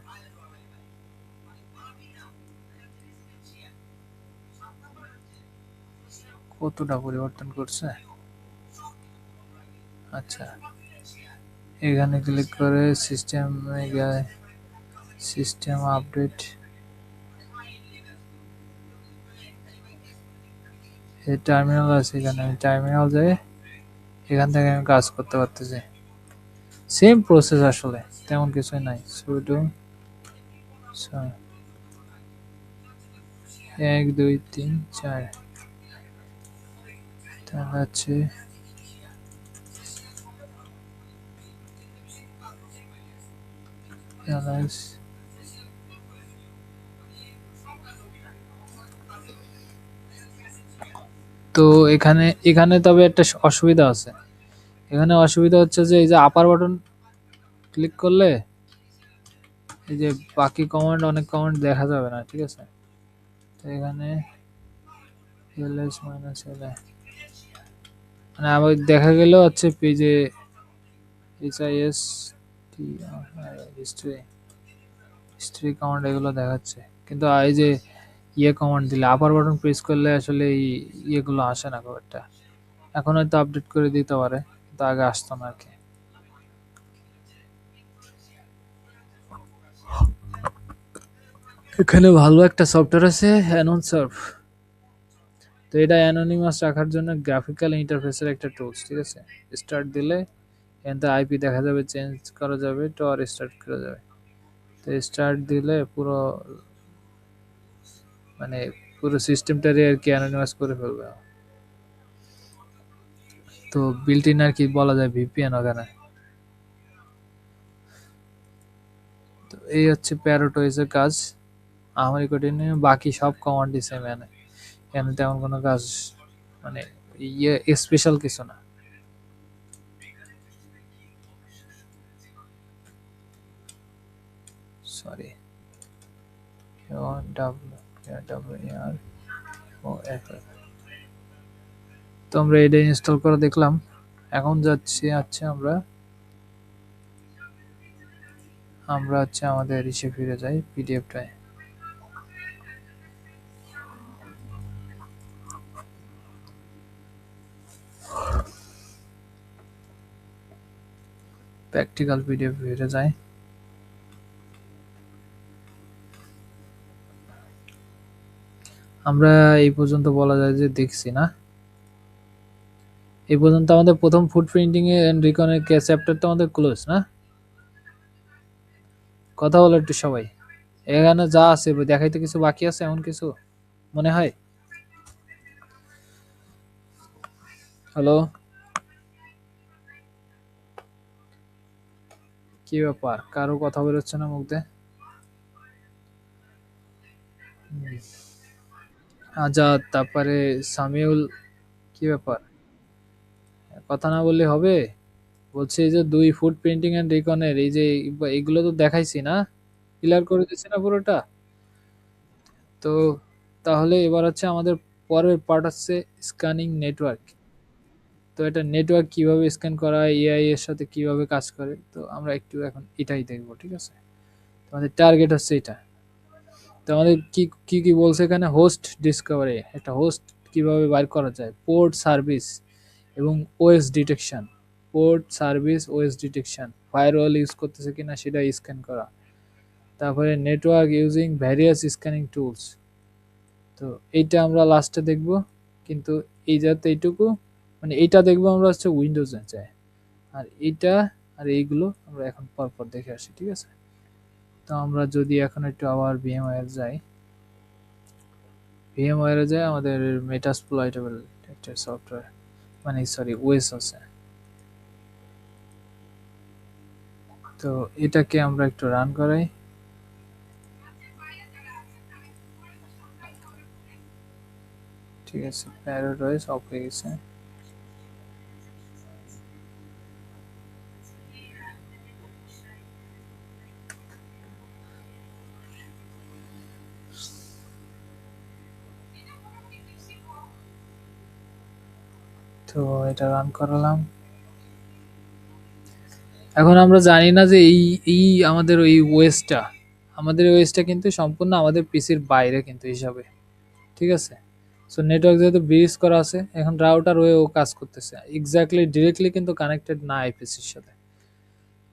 কতটা পরিবর্তন করছে। আচ্ছা এখানে ক্লিক করে সিস্টেম আপডেট, এই টার্মিনাল আছে, এখানে আমি টার্মিনাল যাই, এখান থেকে আমি কাজ করতে পারতেছি। সেম প্রসেস আসলে, তেমন কিছুই নাই। সুডো 1 2 3 4 তাহলে হচ্ছে তো এখানে এখানে তবে একটা অসুবিধা আছে, এখানে অসুবিধা হচ্ছে যে এই যে আপার বাটন ক্লিক করলে এই যে বাকি কমান্ড, অনেক কমান্ড দেখা যাবে না, ঠিক আছে। তো এখানে ls মাইনাস l, মানে আবার দেখা গেল হচ্ছে পেজে HIS হিস্ট্রি হিস্ট্রি কমান্ড এগুলো দেখাচ্ছে, কিন্তু এই যে ইয়ে কমান্ড দিলে আপার বাটন প্রেস করলে আসলে এই ইয়েগুলো আসে না খুব একটা। এখন হয়তো আপডেট করে দিতে পারে, কিন্তু আগে আসতো না আর কি। এখানে ভালো একটা সফটওয়্যার আছে অ্যানোনসার্ভ। তো এটা অ্যানোনিমাস রাখার জন্য গ্রাফিক্যাল ইন্টারফেসের একটা টুলস, ঠিক আছে। স্টার্ট দিলে এখান থেকে আইপি দেখা যাবে, চেঞ্জ করা যাবে, টর স্টার্ট করা যাবে। তো স্টার্ট দিলে পুরো মানে পুরো সিস্টেমটারে আর কি অ্যানোনিমাস করে ফেলবে। তো বিল্ট ইন আর কি বলা যায় ভিপিএন ওখানে। তো এই হচ্ছে প্যারোটয়েসের কাজ। আমার কঠিন, বাকি সব কমান্ডই সেম এনে, এখানে তেমন কোনো কাজ মানে ইয়ে স্পেশাল কিছু না। সরি, তো আমরা এটা ইনস্টল করে দেখলাম। এখন যাচ্ছি আচ্ছা আমরা হচ্ছে আমাদের ইসে ফিরে যাই, পিডিএফটায়। প্র্যাকটিক্যাল পিডিএফ ফিরে যাই। আমরা এই পর্যন্ত বলা যায় যে দেখছি না, এই পর্যন্ত আমাদের প্রথম ফুড প্রিন্টিং এন্ড রিকনের চ্যাপ্টার তো আমাদের ক্লোজ না। কথা বলো একটু সবাই, এখানে যা আছে দেখাইতে কিছু বাকি আছে এমন কিছু মনে হয়? হ্যালো, কি ব্যাপার, কারো কথা বেরোচ্ছে না মুখ দিয়ে? আজাদ, তারপরে সামিউল, কি ব্যাপার, কথা না বললে হবে? বলছি এই যে দুই ফুড প্রিন্টিং এন্ড রিকনের এই যে এইগুলো তো দেখাইছি না, ক্লিয়ার করে দিচ্ছি না পুরোটা? তো তাহলে এবার হচ্ছে আমাদের পরের পার্ট হচ্ছে স্ক্যানিং নেটওয়ার্ক। তো এটা নেটওয়ার্ক কিভাবে স্ক্যান করা হয়, এআই এর সাথে কিভাবে কাজ করে, তো আমরা একটু এখন এটাই দেখবো, ঠিক আছে। আমাদের টার্গেট হচ্ছে এটা। তো আমাদের কি কি কি বলছে এখানে, হোস্ট ডিসকভারি, একটা হোস্ট কিভাবে বাইর করা যায়, পোর্ট সার্ভিস এবং OS detection, port service OS detection, firewall use করতেছে কিনা সেটা স্ক্যান করা, তারপরে network using various scanning tools. তো এইটা আমরা লাস্টে দেখব, কিন্তু এই যাতে এইটুকু মানে এইটা দেখবো আমরা হচ্ছে উইন্ডোজে চাই, আর এইটা আর এইগুলো আমরা এখন পরপর দেখে আসি, ঠিক আছে। তো আমরা যদি এখন একটু আবার ভিএমওয়্যার যাই, ভিএমওয়্যারে যাই, আমাদের মেটাসপ্লয়েটেবল একটা সফটওয়্যার মানে সরি ওএস আছে। তো এটাকে আমরা একটু রান করাই। ঠিক আছে, প্যারাডাইস অফ হয়ে গেছে। তো এটা রান করালাম। এখন আমরা জানি না যে এই এই আমাদের ওই ওয়েসটা, আমাদের ওয়েসটা কিন্তু সম্পূর্ণ আমাদের পিসির বাইরে কিন্তু হিসাবে, ঠিক আছে। সো নেটওয়ার্ক যেহেতু ব্রিজ করা আছে, এখন রাউটার ওয়ে ও কাজ করতেছে এক্স্যাক্টলি ডিরেক্টলি কিন্তু কানেক্টেড না আইপিসির সাথে।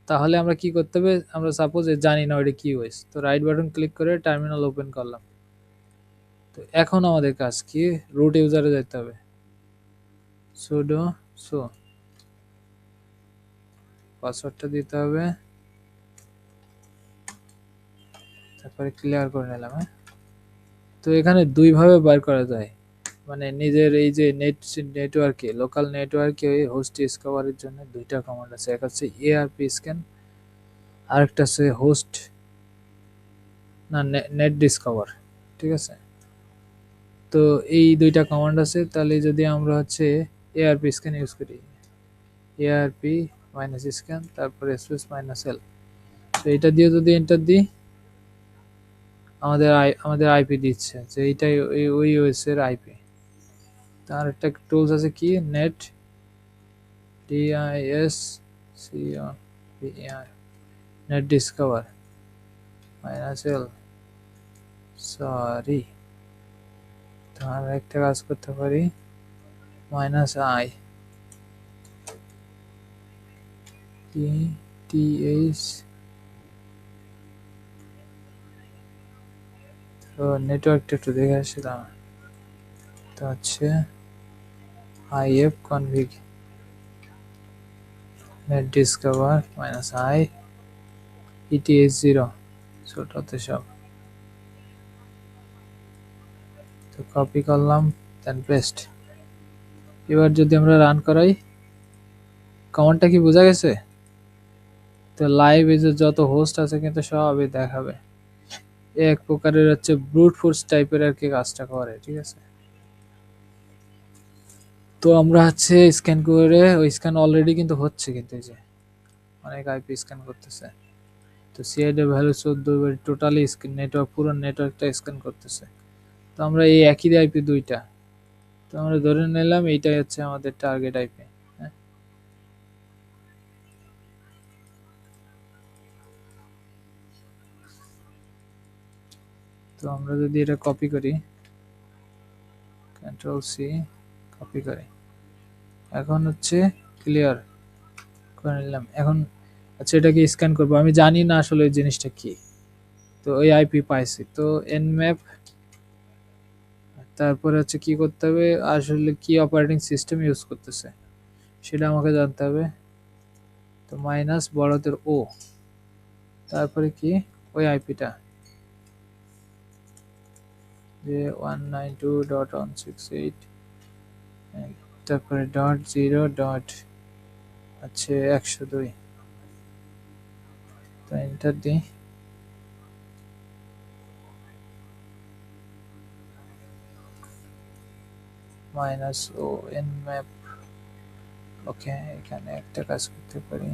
তাহলে আমরা কি করতে হবে, আমরা সাপোজ জানি না ওইটা কি ওয়েস, তো রাইট বাটন ক্লিক করে টার্মিনাল ওপেন করলাম। তো এখন আমাদের কাজ কি, রুট ইউজারে যেতে হবে, সুডো সো পাসওয়ার্ডটা দিতে হবে, তারপরে ক্লিয়ার করে নিলাম। হ্যাঁ, তো এখানে দুই ভাবে বার করা যায়, মানে নিজের এই যে নেটওয়ার্কে লোকাল নেটওয়ার্কে হোস্ট ডিসকভারের জন্য দুইটা কমান্ড আছে, এক হচ্ছে এআরপি স্ক্যান, আরেকটা আছে হোস্ট না নেট ডিসকভার, ঠিক আছে। তো এই দুইটা কমান্ড আছে, তাহলে যদি আমরা হচ্ছে এআরপি স্ক্যান ইউজ করি, এআরপি মাইনাস স্ক্যান তারপরে স্পেস মাইনাস এল, তো এটা দিয়ে যদি এন্টার দিই, আমাদের আইপি দিচ্ছে যে এইটাই ওই ওএস এর আইপি। তার একটা টুলস আছে কি, নেট ডিআইএস সিও পিআই, netdiscover minus L, sorry, তার একটা কাজ করতে পারি, মাইনাস আই টিএইচ। তো নেটওয়ার্কটা একটু দেখে আসলাম, তো হচ্ছে if config net discover minus I ETH 0, ছোটতে সব। তো কপি করলাম, দেন পেস্ট। এবার যদি আমরা রান করাই, কমান্ডটা কি বোঝা গেছে? তো লাইভ এ যত হোস্ট আছে কিন্তু সবই দেখাবে। এক প্রকারের হচ্ছে ব্রুট ফোর্স টাইপের আর কি কাজটা করে, ঠিক আছে। তো আমরা হচ্ছে স্ক্যান করে, ওই স্ক্যান অলরেডি কিন্তু হচ্ছে, কিন্তু এই যে অনেক আইপি স্ক্যান করতেছে। তো সিআইডি ভ্যালু 14, এবার টোটালি নেটওয়ার্ক, পুরো নেটওয়ার্কটা স্ক্যান করতেছে। তো আমরা এই একই আইপি দুইটা, তো আমরা ধরে নিলাম এইটাই হচ্ছে আমাদের টার্গেট আইপি। হ্যাঁ, তো আমরা যদি এটা কপি করি, কন্ট্রোল সি, কপি করি, এখন হচ্ছে ক্লিয়ার করে নিলাম। এখন আচ্ছা, এটাকে স্ক্যান করবো, আমি জানি না আসলে ওই জিনিসটা কি। তো ওই আইপি পাইছি, তো এনম্যাপ, তারপরে হচ্ছে কি করতে হবে, আসলে কি অপারেটিং সিস্টেম ইউজ করতেছে সেটা আমাকে জানতে হবে। তো মাইনাস বড়দের ও, তারপরে কি ওই আইপিটা যে 192.168, তারপরে .0. আছে 102। তো এন্টার দিই, মাইনাস ও এন ম্যাপ। ওকে, এখানে একটা কাজ করতে পারি,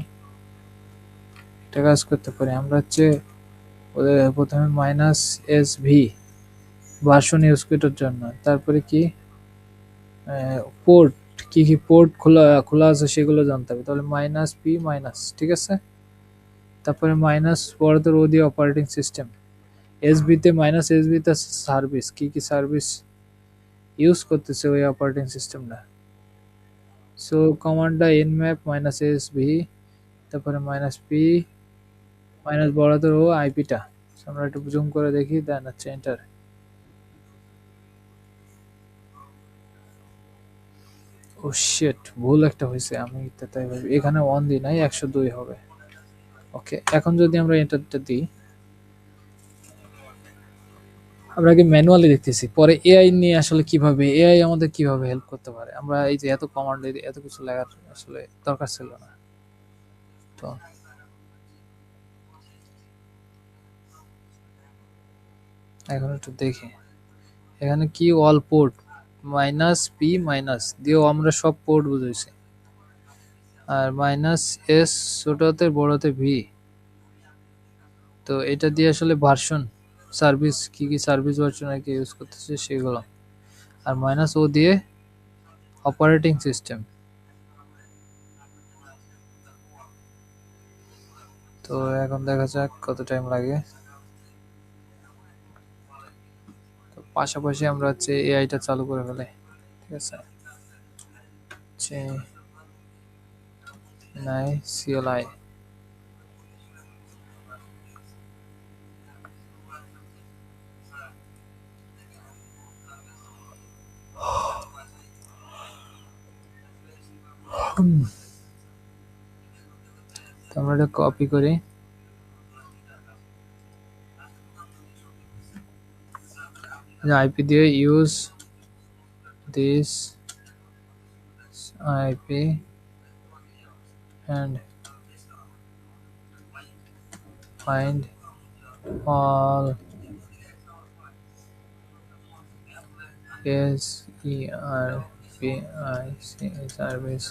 আমরা হচ্ছে ওদের প্রথমে minus S V version use করার জন্য, তারপরে কি পোর্ট, কি কি পোর্ট খোলা খোলা আছে সেগুলো জানতে হবে। তাহলে মাইনাস পি মাইনাস, ঠিক আছে। তারপরে মাইনাস বড়দের ও দিয়ে অপারেটিং সিস্টেম, এসবিতে মাইনাস এসবিতে সার্ভিস, কি কি সার্ভিস ইউজ করতেছে ওই অপারেটিং সিস্টেমটা। সো কমান্ডটা nmap মাইনাস এসভি, তারপরে মাইনাস পি মাইনাস বড়দের ও আইপিটা। আমরা একটু জুম করে দেখি, দেন হচ্ছে এন্টার। ও শিট, ভুল একটা হয়েছে, আমি তো তাই ভাবি এখানে 1 দিই নাই, 102 হবে। ওকে, এখন যদি আমরা এন্টারটা দিই, আমরা আগে ম্যানুয়ালি দেখতেছি, পরে এআই নিয়ে আসলে কিভাবে এআই আমাদের কিভাবে হেল্প করতে পারে। আমরা এই যে এত কমান্ড, এত কিছু লেখার আসলে দরকার ছিল না। তো এখন একটু দেখি, এখানে কি all port minus P minus দিয়েও আমরা সব পোর্ট বুঝেছি, আর মাইনাস এস ছোটতে বড়তে ভি, তো এটা দিয়ে আসলে ভার্সন সার্ভিস, কি কি সার্ভিস ভার্সন আর কি ইউজ করতেছে সেগুলো, আর মাইনাস ও দিয়ে অপারেটিং সিস্টেম। তো এখন দেখা যাক কত টাইম লাগে। তো পাশাপাশি আমরা হচ্ছে এআইটা চালু করে ফেলে, ঠিক আছে। নাই সিএলআই, আমরা এটা কপি করি, আইপি দিয়ে use this IP and find all SERPIC service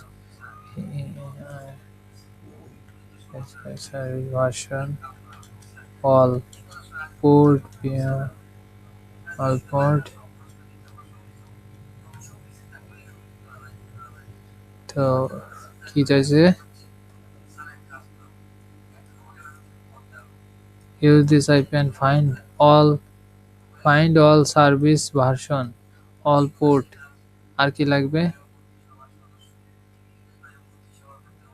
service version all port via all port. তো কি চাইছে? Use this IP and find all service version, all port. আর কি লাগবে?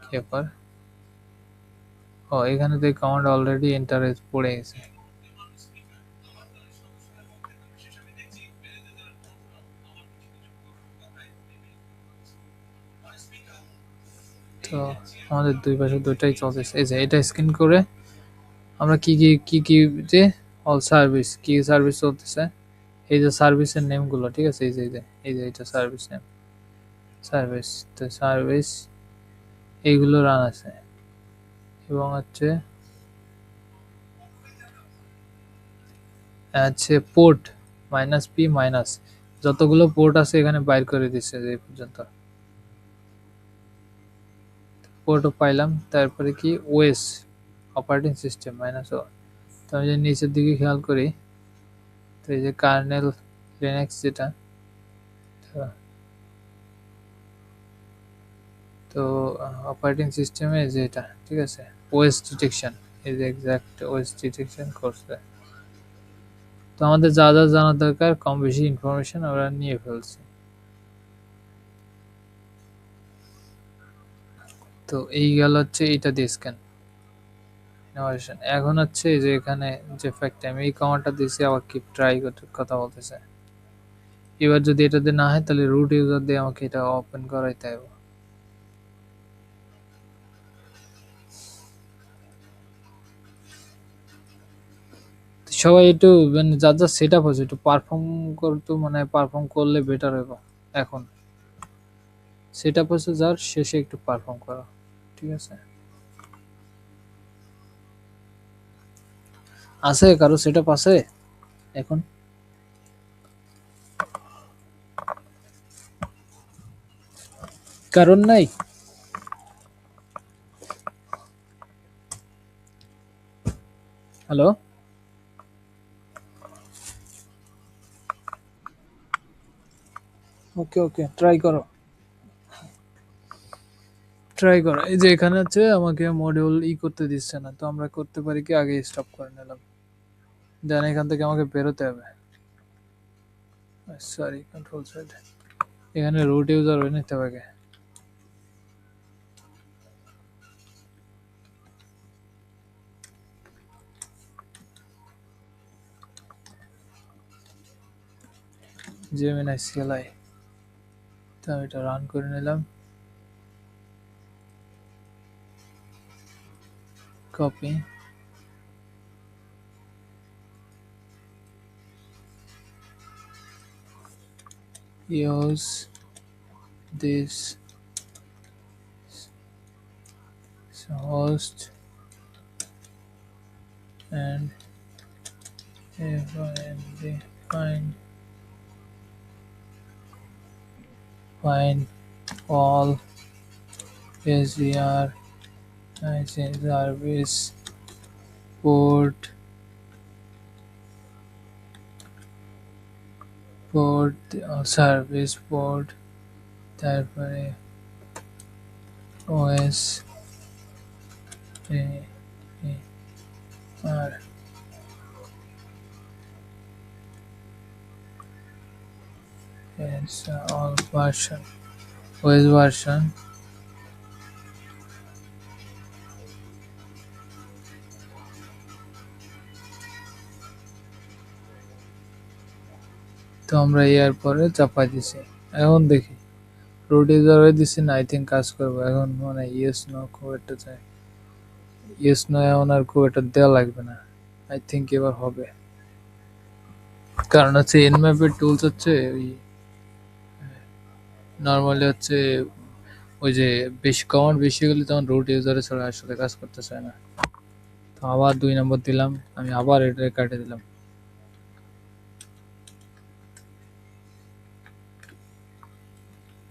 কি ব্যাপার? ও এখানে তো কমান্ড অলরেডি এন্টার পড়ে গেছে। তো আমাদের দুই পাশে দুইটাই চলতেছে। এই যে এটা স্ক্যান করে আমরা কি যে অল সার্ভিস কি সার্ভিস চলতেছে, এই যে সার্ভিসের নেম গুলো, ঠিক আছে, এই যে এটা সার্ভিস নেম, সার্ভিস, তো সার্ভিস এইগুলো রান আছে এবং হচ্ছে আছে পোর্ট -p- যতগুলো পোর্ট আছে এখানে বাইর করে দিচ্ছে যে এই পর্যন্ত পোর্টও পাইলাম। তারপরে কি ওএস অপারেটিং সিস্টেম -o। তো আমি যদি নিচের দিকে খেয়াল করি, তো এই যে কার্নেল লিনাক্স যেটা, তো তো অপারেটিং সিস্টেমে যেটা, ঠিক আছে, ওএস ডিটেকশন, এই যে এক্সাক্ট ওএস ডিটেকশন করছে। তো আমাদের যা যা জানা দরকার কম বেশি ইনফরমেশন আমরা নিয়ে ফেলছি। তো এই গেল হচ্ছে এইটা দিয়ে স্ক্যান ইনোভেশন। এখন হচ্ছে এই যে এখানে যে ফ্যাক্ট টাইম এই কমান্ডটা দিয়েছি, আবার কি ট্রাই করতে কথা বলতেছে। এবার যদি এটা দিয়ে না হয় তাহলে রুট ইউজার দিয়ে আমাকে এটা ওপেন করাইতে হবে। সবাই একটু মানে যার যার সেট আপ হচ্ছে একটু পারফর্ম করতো, মানে পারফর্ম করলে বেটার হইব। এখন সেট আপ হচ্ছে যার, শেষে একটু পারফর্ম করা, ঠিক আছে। আছে কারো সেট আপ আছে এখন? কারণ নাই? হ্যালো, ওকে ওকে, ট্রাই করো, ট্রাই করো। এই যে এখানে হচ্ছে আমাকে মডিউল করতে দিচ্ছে না, তো আমরা করতে পারি কি আগে স্টপ করে নিলাম, দেন এখান থেকে আমাকে বেরোতে হবে। সরি, কন্ট্রোল সাইড, এখানে রুট ইউজার হয়ে নিতে হবে। জেমিনাই সিএলআই, তো আমি এটা রান করে নিলাম। Copy, use this host and find all SDR service port service port, তারপরে ওএস আর অল ভার্সন, ওএস ভার্সন। তো আমরা এর পরে চাপাই দিছি। এখন দেখি রুট ইউজার হয়ে দিছি না, আই থিঙ্ক কাজ করবো এখন। মানে ইয়েস নো খুব একটা চাই, ইয়েস নো এখন আর খুব একটা দেওয়া লাগবে না, আই থিঙ্ক এবার হবে। কারণ হচ্ছে এনম্যাপের টুলস হচ্ছে ওই নর্মালি হচ্ছে ওই যে বেশি কমান্ড বেশি গেলে তখন রুট ইউজারের ছাড়া আসলে কাজ করতে চায় না। তো আবার 2 নম্বর দিলাম, আমি আবার এটা কাটে দিলাম।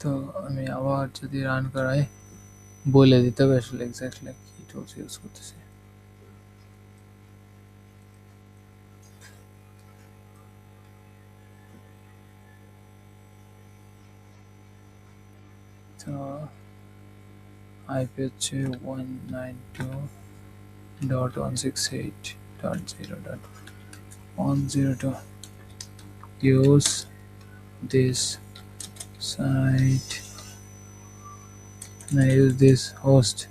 তো আমি আবার যদি রান করাই বলে দিতে হবে আসলে এক্স্যাক্টলি কি টুলস ইউজ করতেছি। তো আইপি হচ্ছে 192.168.0.102. Use this site. Now use this host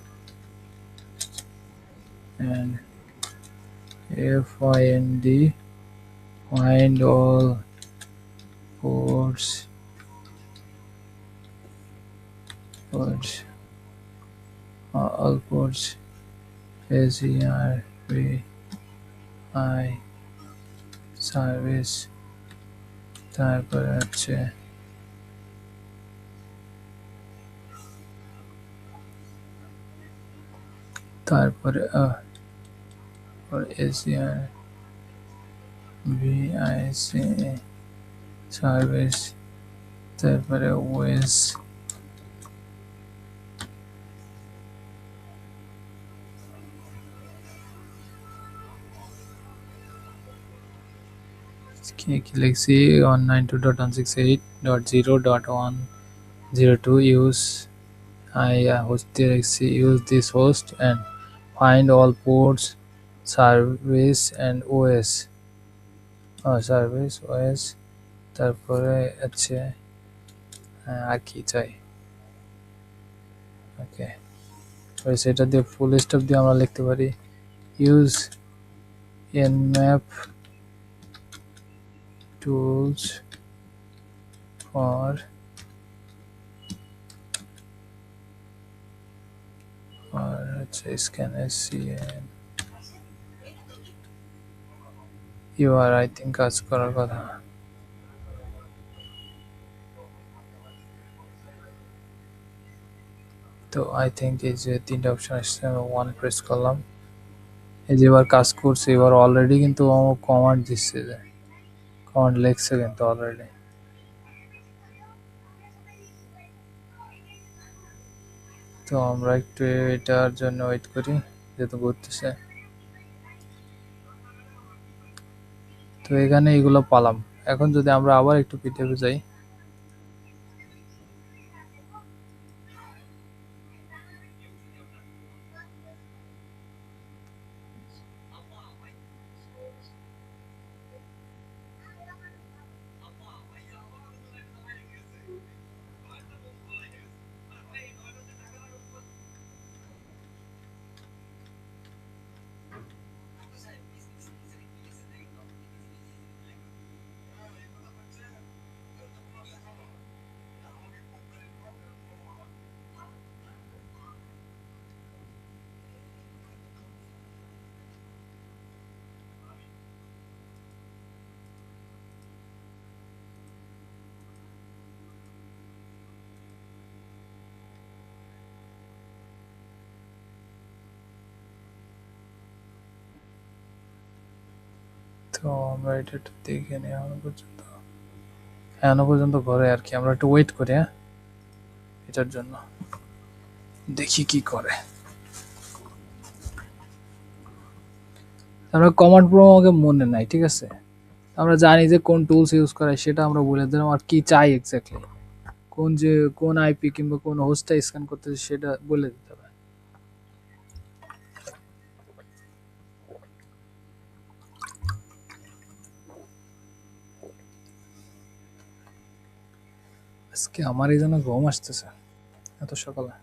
and find all ports ports all ports SERVI service তারপরে হচ্ছে তারপরে SERVIC সার্ভিস তারপরে ওএস কি লিখছি 192.168.0.102 use I host লিখছি use this host and find all ports service and OS service OS তারপরে আছে আর কি চাই ওকে সেটা দিয়ে ফুল স্টপ দিয়ে আমরা লিখতে পারি use nmap tools for scan SCN I think কাজ করার কথা তো আই থিঙ্ক এই যে তিনটা অপশন আসছে আমি ওয়ান প্রেস করলাম এই যে এবার কাজ করছে এবার অলরেডি কিন্তু আমার কমান্ড দিচ্ছে যে কমান্ড লেখছে কিন্তু অলরেডি তো আমরা একটু এটার জন্য ওয়েট করি যেহেতু ঘুরতেছে তো এখানে এগুলো পালাম এখন যদি আমরা আবার একটু পিটিএফে যাই তো আমরা এটা একটু দেখে নিই এখনো পর্যন্ত ঘরে আর কি আমরা একটু ওয়েট করি হ্যাঁ এটার জন্য দেখি কি করে আমরা কমান্ড প্রো আমাকে মনে নাই ঠিক আছে আমরা জানি যে কোন টুলস ইউজ করা সেটা আমরা বলে দিলাম আর কি চাই এক্স্যাক্টলি কোন আইপি কিংবা কোন হোস্টটা স্ক্যান করতেছে সেটা বলে দিতে হবে আজকে আমার এই জন্য ঘুম আসতেছে এত সকালে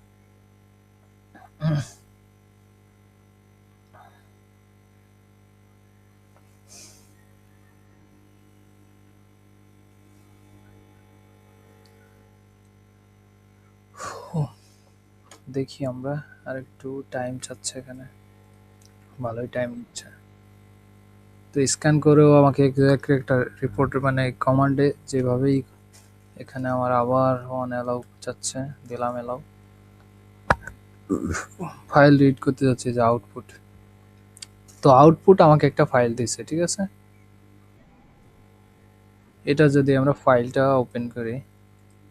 দেখি আমরা আর একটু টাইম চাচ্ছে এখানে ভালোই টাইম নিচ্ছে তো স্ক্যান করেও আমাকে একটা রিপোর্ট মানে কমান্ডে যেভাবেই এখানে আমার আবার ওয়ান অ্যালাউ চাচ্ছে দিলাম অ্যালাউ ফাইল রিড করতে যাচ্ছে যে আউটপুট তো আউটপুট আমাকে একটা ফাইল দিচ্ছে ঠিক আছে এটা যদি আমরা ফাইলটা ওপেন করি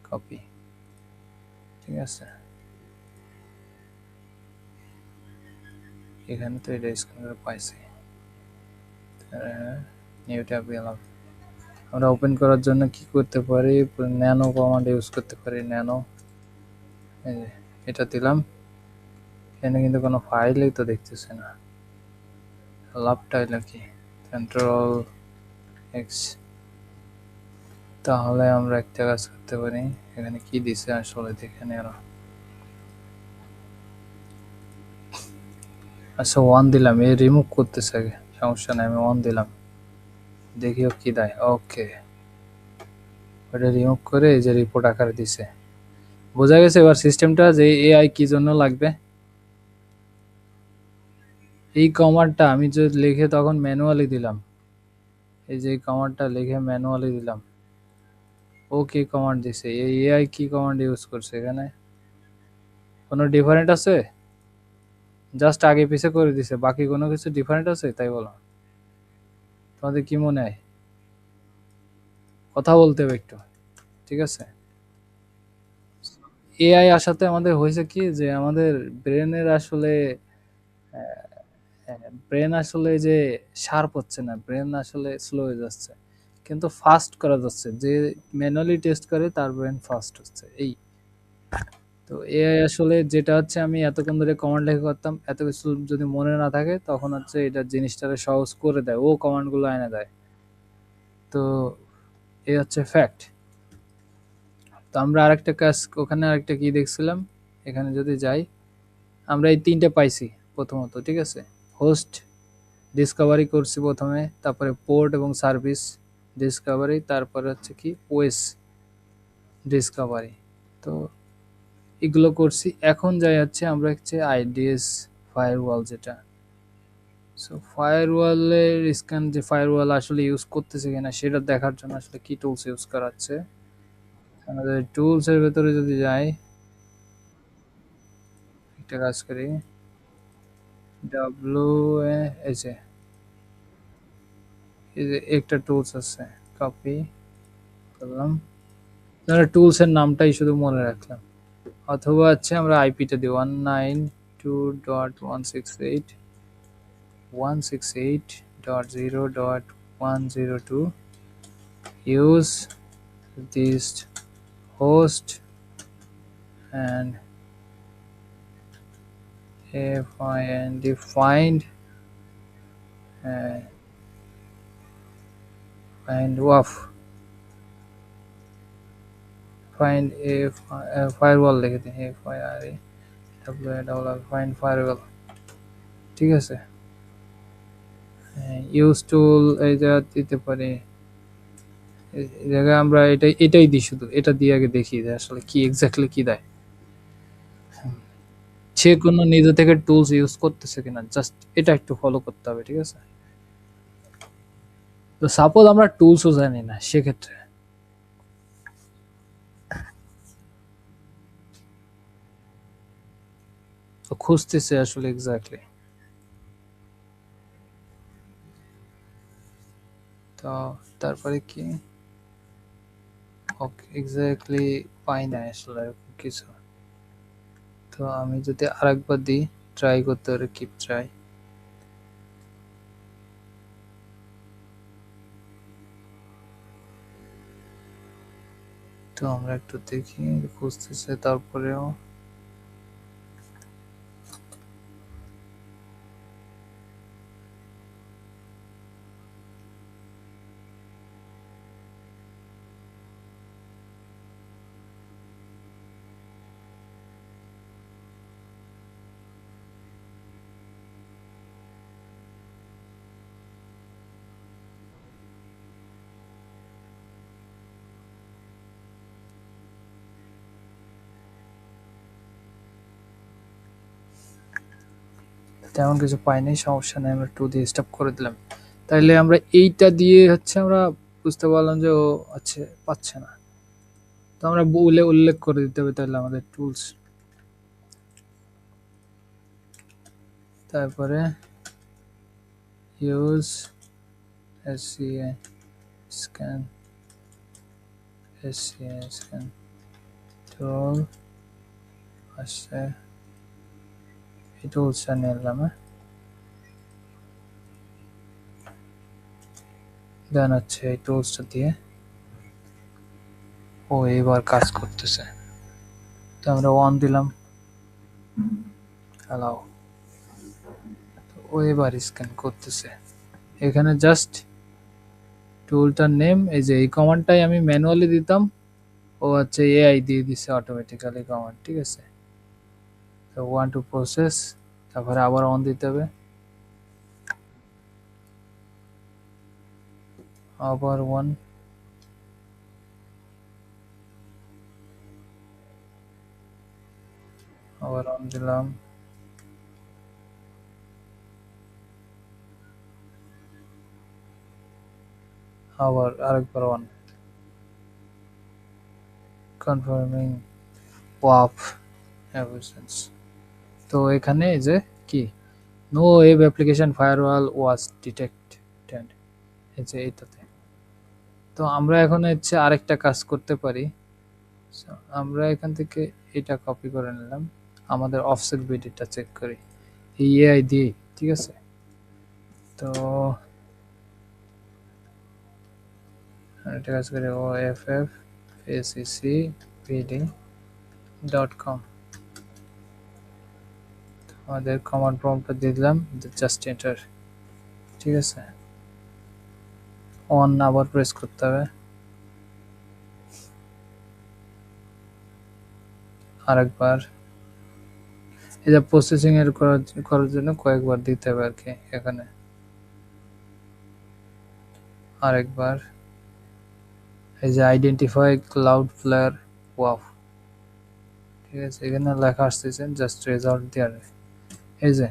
কপি ঠিক আছে এখানে তো এটা স্ক্যান করে পাইছি নিউ ট্যাব গেলাম আমরা ওপেন করার জন্য কি করতে পারি ন্যানো কমান্ড ইউজ করতে পারি ন্যানো এই যে এটা দিলাম, এখানে কিন্তু কোনো ফাইলই তো দেখতেছে না। লাভটা হলো কি, কন্ট্রোল এক্স। তাহলে আমরা একটা কাজ করতে পারি, এখানে কি দিছে আসলে দেখে নেওয়া। আচ্ছা 1 দিলাম, এ রিমুভ করতেছে আগে, সমস্যা নাই, আমি 1 দিলাম, দেখিও কি দেয়। ওকে, ওটা রিমুভ করে এই যে রিপোর্ট আকারে দিছে। বোঝা গেছে এবার সিস্টেমটা যে এআই কি জন্য লাগবে। এই কমান্ডটা আমি যে লিখে তখন ম্যানুয়ালি দিলাম, এই যে এই কমান্ডটা লিখে ম্যানুয়ালি দিলাম, ও কি কমান্ড দিছে, এই এআই কি কমান্ড ইউজ করছে, এখানে কোনো ডিফারেন্ট আছে? জাস্ট আগে পিছে করে দিছে, বাকি কোনো কিছু ডিফারেন্ট আছে তাই বলো? তোমাদের কি মনে হয়? কথা বলতে হবে একটু, ঠিক আছে? এআই আসাতে আমাদের হয়েছে কি, যে আমাদের ব্রেনের আসলে ব্রেন আসলে যে শার্প হচ্ছে না, ব্রেন আসলে স্লো হয়ে যাচ্ছে, কিন্তু ফাস্ট করা যাচ্ছে, যে ম্যানুয়ালি টেস্ট করে তার ব্রেন ফাস্ট হচ্ছে এই। তো এআই আসলে যেটা হচ্ছে, আমি এতক্ষণ ধরে কমান্ড লিখে করতাম, এত কিছু যদি মনে না থাকে তখন হচ্ছে এটা জিনিসটাকে সহজ করে দেয়, ও কমান্ডগুলো এনে দেয়। তো এই হচ্ছে ফ্যাক্ট। তো আমরা আরেকটা কাজ, ওখানে আরেকটা কি দেখছিলাম, এখানে যদি যাই, আমরা এই তিনটে পাইছি প্রথমত, ঠিক আছে? হোস্ট ডিসকভারি করছি প্রথমে, তারপরে পোর্ট এবং সার্ভিস ডিসকভারি, তারপরে হচ্ছে কি ওএস ডিসকভারি। তো এগুলো করছি, এখন যাই হচ্ছে আমরা হচ্ছে আইডিএস ফায়ারওয়াল যেটা। সো ফায়ারওয়ালের স্ক্যান, যে ফায়ারওয়াল আসলে ইউজ করতেছে কিনা সেটা দেখার জন্য আসলে কি টুলস ইউজ করা হচ্ছে। আমাদের টুলসের ভেতরে যদি যাই, একটা কাজ করি, ডাব্লু এস এ, এই যে একটা টুলস আছে, কপি করলাম, ধরো টুলসের নামটাই শুধু মনে রাখলাম, অথবা হচ্ছে আমরা আইপিটা দিই 192.168.168.0.102, use this host and find uh, find WAF, find a firewall লিখে দিই, find firewall, ঠিক আছে? ইউজ টুল এই জায়গা দিতে পারি, এই জায়গায় আমরা এটাই দিই, শুধু এটা দিয়ে আগে দেখি যে আসলে কি এক্স্যাক্টলি কি দেয়, সে কোনো নিজে থেকে টুলস ইউজ করতেছে কিনা, জাস্ট এটা একটু ফলো করতে হবে, ঠিক আছে? তো সাপোজ আমরা টুলসও জানি না, সেক্ষেত্রে তো খুঁজতেছে আসলে এক্স্যাক্টলি, তো তারপরে কি, ওকে এক্স্যাক্টলি পাই না আসলে এরকম কিছু। তো আমি যদি আরেকবার দিই, ট্রাই করতে পারি, কিপ ট্রাই। তো আমরা একটু দেখি, খুঁজতেছে তারপরেও, তেমন কিছু পাইনি, সমস্যা নেই, আমরা 2 দিয়ে স্টপ করে দিলাম। তাইলে আমরা এইটা দিয়ে হচ্ছে আমরা বুঝতে পারলাম যে ও আছে, পাচ্ছে না। তো আমরা বলে উল্লেখ করে দিতে হবে তাহলে আমাদের টুলস, তারপরে use SCA scan, SCA scan tool আসছে, এই টুলসটা নিলাম, দেন হচ্ছে এই টুলসটা দিয়ে ও এবার কাজ করতেছে। তো আমরা 1 দিলাম, অ্যালাউ। ও এবার স্ক্যান করতেছে। এখানে জাস্ট টুলটার নেম, এই যে এই কমান্ডটাই আমি ম্যানুয়ালি দিতাম, ও হচ্ছে এআই দিয়ে দিছে অটোমেটিক্যালি কমান্ড, ঠিক আছে। তো ওয়ান টু প্রসেস, তারপরে আবার অন দিতে হবে, আবার ওয়ান, আবার অন দিলাম, আবার আরেকবার অন, কনফার্মিং ওয়াপ অ্যাবসেন্স। তো এখানে এই যে কি, নো ওয়েব অ্যাপ্লিকেশন ফায়ারওয়াল ওয়াজ ডিটেক্টেড, এই যে এইটাতে। তো আমরা এখন হচ্ছে আরেকটা কাজ করতে পারি। So, আমরা এখান থেকে এটা কপি করে নিলাম, আমাদের অফসেট বিডিটা চেক করি এই এআই দিয়ে, ঠিক আছে। তো এটা কাজ করে ও F F ACC PD dot com, আমাদের কমান্ড প্রম্পটটা দিয়ে দিলাম, জাস্ট এন্টার, ঠিক আছে। অন আবার প্রেস করতে হবে, আরেকবার। এটা প্রসেসিং এর করার জন্য কয়েকবার দিতে হবে আর কি। এখানে আরেকবার, এই যে আইডেন্টিফাই ক্লাউড ফ্লেয়ার ওয়াফ, ঠিক আছে। এখানে লেখা আসতেছে জাস্ট রেজাল্ট দেওয়ার, এই যে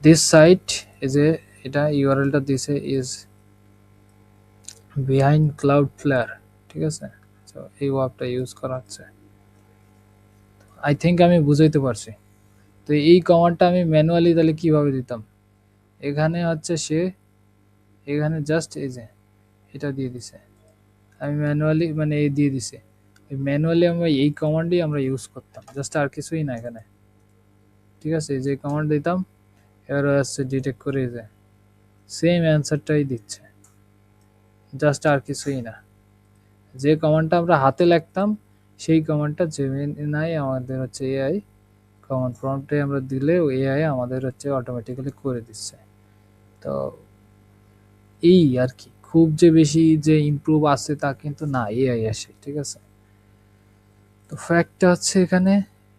দিস সাইট, এই যে এটা ইউআরএলটা দিছে ইজ বিহাইন্ড ক্লাউড ফ্লেয়ার, ঠিক আছে। তো এই ওয়াপটা ইউজ করা হচ্ছে, আই থিঙ্ক আমি বুঝাইতে পারছি। তো এই কমান্ডটা আমি ম্যানুয়ালি তাহলে কিভাবে দিতাম, এখানে হচ্ছে সে এখানে জাস্ট এই যে এটা দিয়ে দিছে, আমি ম্যানুয়ালি মানে এই দিয়ে দিছে, ওই ম্যানুয়ালি আমরা এই কমান্ডই আমরা ইউজ করতাম, জাস্ট আর কিছুই না এখানে, ঠিক আছে। যে কমান্ড দিতাম এবার হচ্ছে ডিটেক্ট করে যে সেম অ্যান্সারটাই দিচ্ছে, জাস্ট আর কিছুই না। যে কমান্ডটা আমরা হাতে লিখতাম সেই কমান্ডটা জেমিনাই আমাদের হচ্ছে এআই কমান্ড প্রম্পটে আমরা দিলে এআই আমাদের হচ্ছে অটোমেটিক্যালি করে দিচ্ছে। তো এই আর কি, খুব যে বেশি যে ইমপ্রুভ আছে তা কিন্তু না, এআই আসে, ঠিক আছে। তো ফ্যাক্টটা হচ্ছে এখানে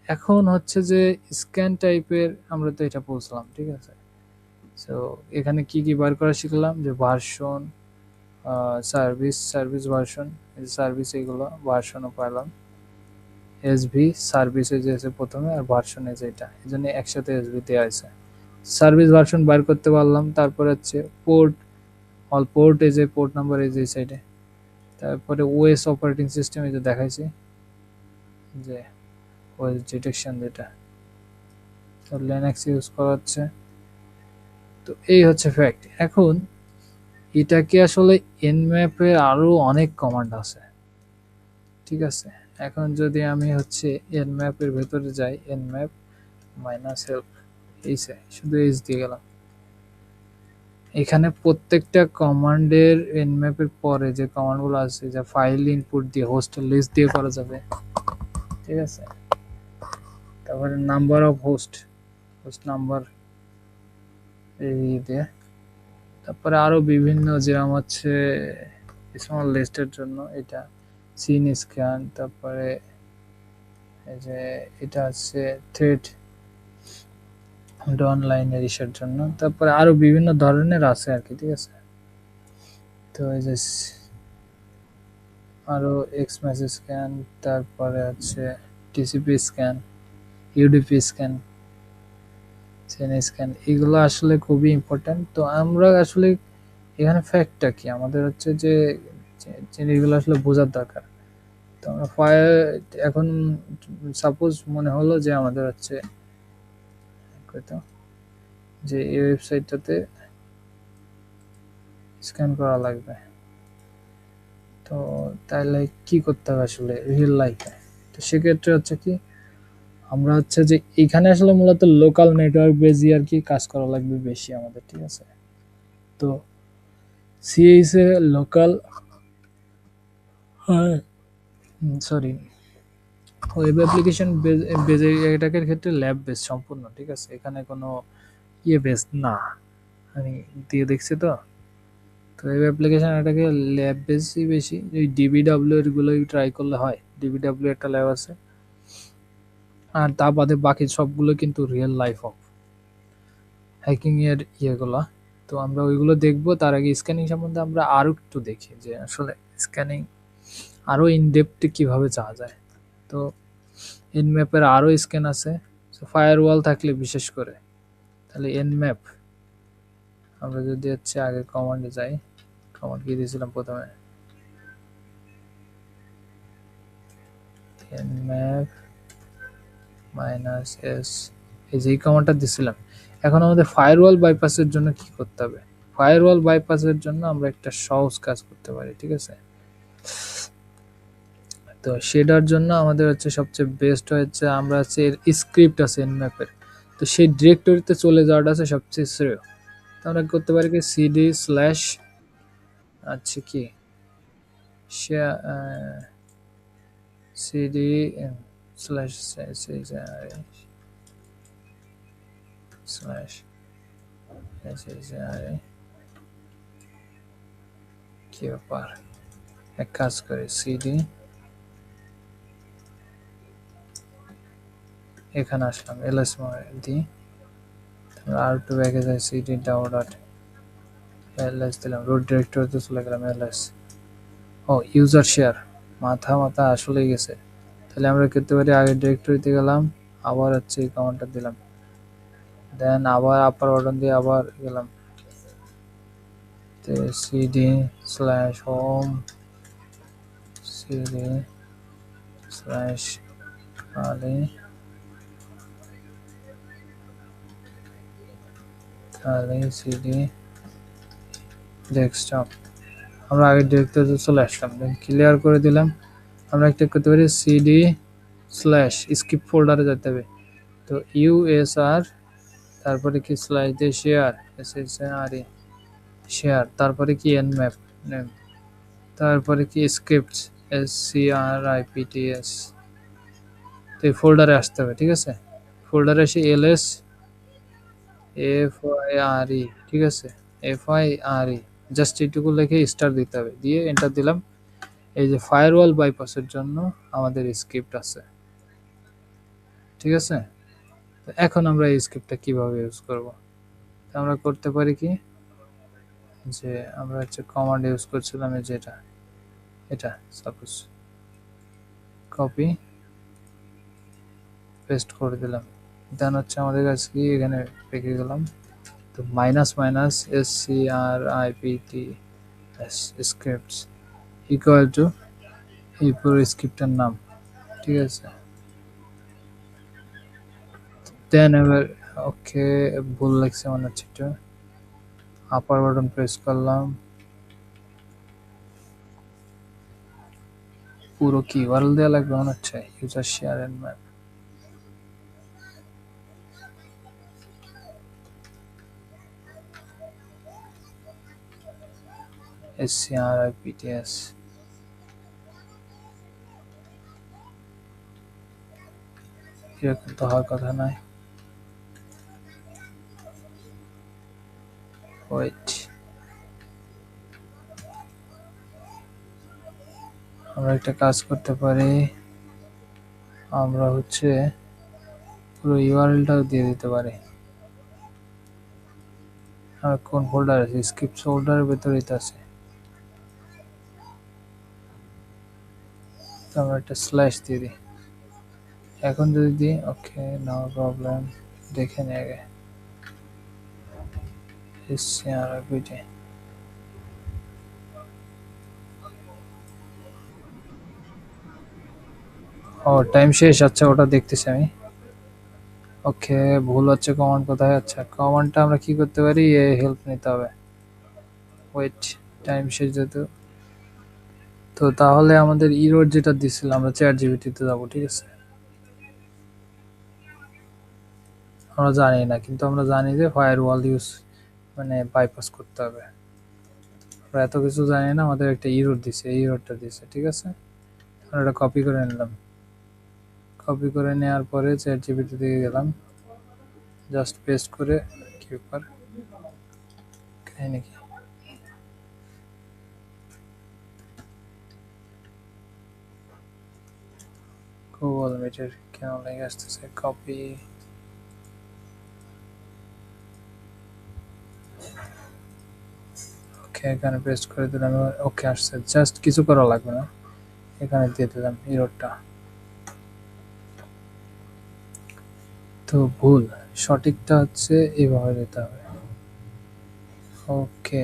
এখন হচ্ছে যে স্ক্যান টাইপের আমরা তো এটা বলছিলাম, ঠিক আছে। সো এখানে কি কি বার করা শিখলাম, যে ভার্সন, সার্ভিস ভার্সন, সার্ভিস এগুলো ভার্সনও পাইলাম, এসভি সার্ভিসে যে আছে প্রথমে, আর ভার্সনে যেটা, এই জন্য একসাথে এসভি দেওয়া আছে। সার্ভিস ভার্সন বার করতে পারলাম, তারপর হচ্ছে পোর্ট, অল পোর্ট, এই যে পোর্ট নাম্বার এই যে সাইডে, তারপরে ওএস অপারেটিং সিস্টেম এই যে দেখাইছি, যে ওএস ডিটেকশন যেটা, তো লিনাক্স ইউজ করা হচ্ছে। তো এই হচ্ছে ফ্যাক্ট। এখন এটাকে আসলে এনম্যাপের আরো অনেক কমান্ড আছে, ঠিক আছে। এখন যদি আমি হচ্ছে এনম্যাপের ভেতরে যাই, এনম্যাপ মাইনাস হেল্প, এই শুধু এইচ দিয়ে গেলাম, এখানে প্রত্যেকটা কমান্ডের এনম্যাপের পরে যে কমান্ডগুলো আছে, যা ফাইল ইনপুট দিয়ে হোস্টের লিস্ট দিয়ে করা যাবে, ঠিক আছে। তারপরে number of host, host number এই দিয়ে, তারপরে আরো বিভিন্ন যেরকম হচ্ছে স্মল লিস্টের জন্য এটা সিন স্ক্যান, তারপরে এই যে এটা হচ্ছে থ্রেড অনলাইনের ইসের জন্য, তারপরে আরো বিভিন্ন ধরনের আছে আর কি, ঠিক আছে। তো এই যে আরো এক্স মেসেজ স্ক্যান, তারপরে হচ্ছে TCP scan, UDP scan, chain scan, এগুলো আসলে খুবই ইম্পর্টেন্ট। তো আমরা আসলে এখানে ফ্যাক্টটা কি আমাদের হচ্ছে যে জিনিসগুলো আসলে বোঝার দরকার। তো আমরা এখন সাপোজ মনে হলো যে আমাদের হচ্ছে যে এই ওয়েবসাইটটাতে স্ক্যান করা লাগবে, তো তাহলে কি করতে হবে আসলে রিয়েল লাইফে। তো সেক্ষেত্রে হচ্ছে কি, আমরা হচ্ছে যে এখানে আসলে মূলত লোকাল নেটওয়ার্ক বেজি আর কি কাজ করা লাগবে বেশি আমাদের, ঠিক আছে। তো CH A local, sorry, web application base এটাকের ক্ষেত্রে ল্যাব বেস সম্পূর্ণ, ঠিক আছে, এখানে কোনো বেস না। আমি দিয়ে দেখছি তো। তো ওয়েব অ্যাপ্লিকেশন এটাকে ল্যাব বেসই বেশি, ওই ডিবিডব্লিউ এর গুলোই ট্রাই করলে হয়, ডিবিডব্লিউ একটা ল্যাব আছে। আর তা বাদে বাকি সবগুলো কিন্তু রিয়েল লাইফ অফ হ্যাকিং এর ইয়েগুলা। তো আমরা ওইগুলো দেখবো, তার আগে স্ক্যানিং সম্বন্ধে আমরা আরো একটু দেখি যে আসলে স্ক্যানিং আরো ইনডেপথে কিভাবে যাওয়া যায়। তো এনম্যাপের আরো স্ক্যান আছে, ফায়ারওয়াল থাকলে বিশেষ করে। তাহলে এনম্যাপ আমরা যদি হচ্ছে আগে কমান্ডে যাই, কমান্ড কি দিয়েছিলাম প্রথমে, nmap -s, এই যে কমান্ডটা দিছিলাম। এখন আমাদের ফায়ারওয়াল বাইপাসের জন্য কি করতে হবে? ফায়ারওয়াল বাইপাসের জন্য আমরা একটা সহজ কাজ করতে পারি, ঠিক আছে। তো সেটার জন্য আমাদের হচ্ছে সবচেয়ে বেস্ট হচ্ছে আমরা হচ্ছে এর স্ক্রিপ্ট আছে nmap-এর, তো সেই ডিরেক্টরিতে চলে যাওয়াটা আছে সবচেয়ে শ্রেয়। তো আমরা করতে পারি কি সিডি স্ল্যাশ আছে কি সিডি স্ল্যাশ স্ল্যাশ কি ব্যাপার, এক কাজ করে সিডি, এখানে আসলাম এলএস দিই, আর একটু ব্যাগে যাই, সিডি ডাউনলোড এলএস দিলাম, রুট ডিরেক্টরিতে চলে গেলাম এলএস। ও ইউজার শেয়ার, মাথা মাথা আসলেই গেছে। তাহলে আমরা করতে পারি আগে ডিরেক্টরিতে গেলাম, আবার হচ্ছে এই কমান্ডটা দিলাম, দেন আবার আপার বাটন দিয়ে আবার গেলাম CD slash home CD slash খালি খালি সিডি ডেস্কটপ। আমরা আগে ডিরেক্টরিতে চলে আসলাম, দেন ক্লিয়ার করে দিলাম। আমরা একটা করতে পারি সিডি স্ল্যাশ স্কিপ ফোল্ডারে যেতে হবে, তো ইউএসআর তারপরে কি স্ল্যাশ দিয়ে শেয়ার এসএসআরই শেয়ার, তারপরে কি nmap নেম, তারপরে কি স্ক্রিপ্টস SCRIPTS, তো এই ফোল্ডারে আসতে হবে, ঠিক আছে। ফোল্ডারে এসে এলএস FIRE, ঠিক আছে, FIRE জাস্ট এইটুকু লিখে স্টার দিতে হবে, দিয়ে এন্টার দিলাম। এই যে ফায়ারওয়াল বাইপাসের জন্য আমাদের স্ক্রিপ্ট আছে, ঠিক আছে। তো এখন আমরা এই স্ক্রিপ্টটা কিভাবে ইউজ করব? আমরা করতে পারি কি যে আমরা হচ্ছে কমান্ড ইউজ করছিলাম, এই যেটা এটা সাপোজ কপি পেস্ট করে দিলাম, দেন হচ্ছে আমাদের কাছে কি এখানে রেখে গেলাম, তো minus minus SCRIPTS scripts equal to এই পুরো স্ক্রিপ্টের নাম, ঠিক আছে। দেন এবার ওকে, ভুল লাগছে মনে হচ্ছে, একটু আপার বাটন প্রেস করলাম, পুরো কি ওয়ার্ল্ড দেওয়া লাগবে মনে হচ্ছে, user share and map SCRIPTS, এরকম তো হওয়ার কথা নয়। ওয়েট, আমরা একটা কাজ করতে পারি, আমরা হচ্ছে পুরো ইউআরএলটাও দিয়ে দিতে পারি। আর কোন ফোল্ডার আছে, স্ক্রিপ্ট ফোল্ডারের ভেতরেই তো আছে, তো আমরা একটা স্ল্যাশ দিয়ে দিই। এখন যদি দিই ওকে নো প্রবলেম, দেখে নিয়ে আগে SCRIPT, ও টাইম শেষ, আচ্ছা ওটা দেখতেছি আমি। ওকে ভুল হচ্ছে কমান্ড কোথায়, আচ্ছা কমান্ডটা আমরা কি করতে পারি, এ হেল্প নিতে হবে। ওয়েট, টাইম শেষ যেহেতু, তো তাহলে আমাদের ইরোড যেটা দিছিল আমরা চ্যাট জিপিটিতে যাবো, ঠিক আছে। আমরা জানি না, কিন্তু আমরা জানি যে ফায়ারওয়াল ইউজ মানে বাইপাস করতে হবে। আমরা এত কিছু জানি না, আমাদের একটা ইরোড দিছে, এই ইরোডটা দিছে, ঠিক আছে। আমরা এটা কপি করে নিলাম, কপি করে নেওয়ার পরে চ্যাট জিপিটি থেকে গেলাম, জাস্ট পেস্ট করে কি ব্যাপার কাহিনী কি গুগল মিটের কেন লেগে আসতেছে কপি ওকে এখানে পেস্ট করে দিলাম ওকে আসছে জাস্ট কিছু করা লাগবে না এখানে দিয়ে দিলাম ইরোডটা তো ভুল সঠিকটা হচ্ছে এইভাবে দিতে হবে ওকে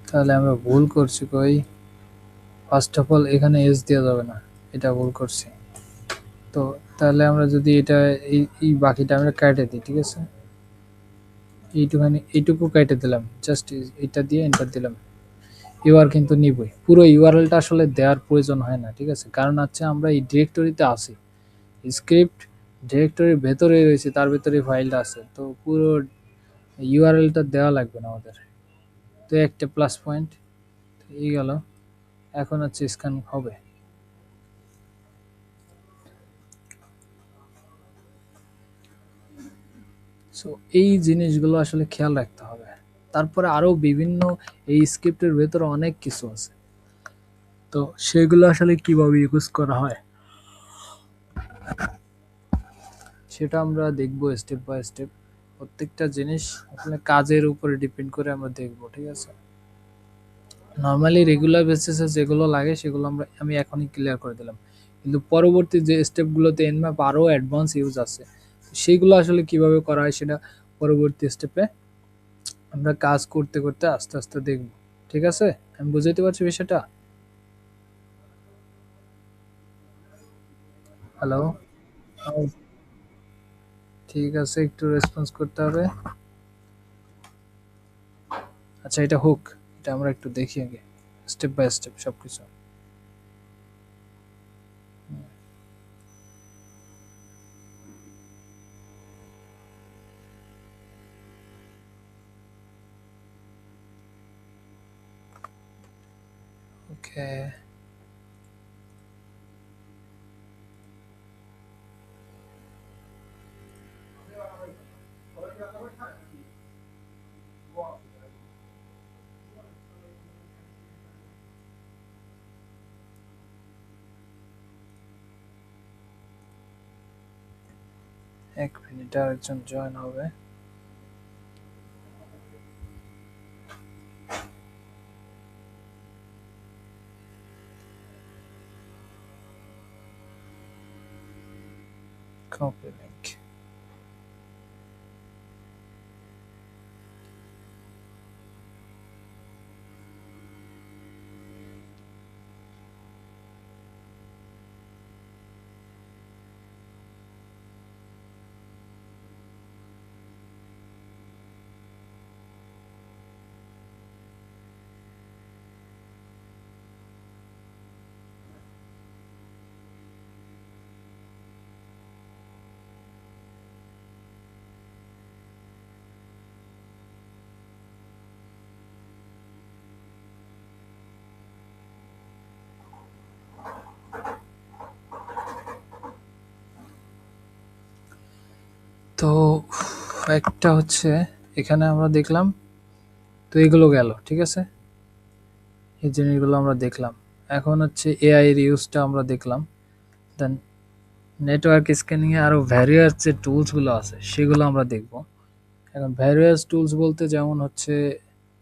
তাহলে আমরা ভুল করছি কই ফার্স্ট অফ অল এখানে এস দেওয়া যাবে না এটা ভুল করছি তো তাহলে আমরা যদি এটা এই বাকিটা আমরা কেটে দিই ঠিক আছে এইটুকু কেটে দিলাম জাস্ট এটা দিয়ে এন্টার দিলাম ইউআর কিন্তু নিবই পুরো ইউআরএলটা আসলে দেওয়ার প্রয়োজন হয় না ঠিক আছে কারণ হচ্ছে আমরা এই ডিরেক্টরিতে আছি স্ক্রিপ্ট ডিরেক্টরির ভেতরে রয়েছে তার ভেতরে ফাইলটা আছে তো পুরো ইউআরএলটা দেওয়া লাগবে না আমাদের তো একটা প্লাস পয়েন্ট এই গেল এখন হচ্ছে স্ক্যান হবে সো এই জিনিসগুলো আসলে খেয়াল রাখতে হবে তারপরে আরো বিভিন্ন এই স্ক্রিপ্টের ভেতরে অনেক কিছু আছে তো সেগুলো আসলে কিভাবে ইউজ করা হয় সেটা আমরা দেখবো স্টেপ বাই স্টেপ প্রত্যেকটা জিনিস আসলে কাজের উপরে ডিপেন্ড করে আমরা দেখবো ঠিক আছে নর্মালি রেগুলার বেসিসে যেগুলো লাগে সেগুলো আমি এখনই ক্লিয়ার করে দিলাম কিন্তু পরবর্তী যে স্টেপগুলোতে এনম্যাপ আরও অ্যাডভান্স ইউজ আছে সেগুলো আসলে কিভাবে করা হয় সেটা পরবর্তী স্টেপে আমরা কাজ করতে করতে আস্তে আস্তে দেখব ঠিক আছে আমি বুঝাইতে পারছি বিষয়টা হ্যালো ঠিক আছে একটু রেসপন্স করতে হবে আচ্ছা এটা হোক এটা আমরা একটু দেখি আগে স্টেপ বাই স্টেপ সবকিছু ওকে এক মিনিট আর একজন জয়েন হবে কপি লিংক তো একটা হচ্ছে এখানে আমরা দেখলাম তো এগুলো গেল ঠিক আছে এই জিনিসগুলো আমরা দেখলাম এখন হচ্ছে এআই এর ইউজটা আমরা দেখলাম দেন নেটওয়ার্ক স্ক্যানিং এ আরো ভ্যারিয়াস যে টুলস গুলো আছে সেগুলো আমরা দেখব এখন ভ্যারিয়াস টুলস বলতে যেমন হচ্ছে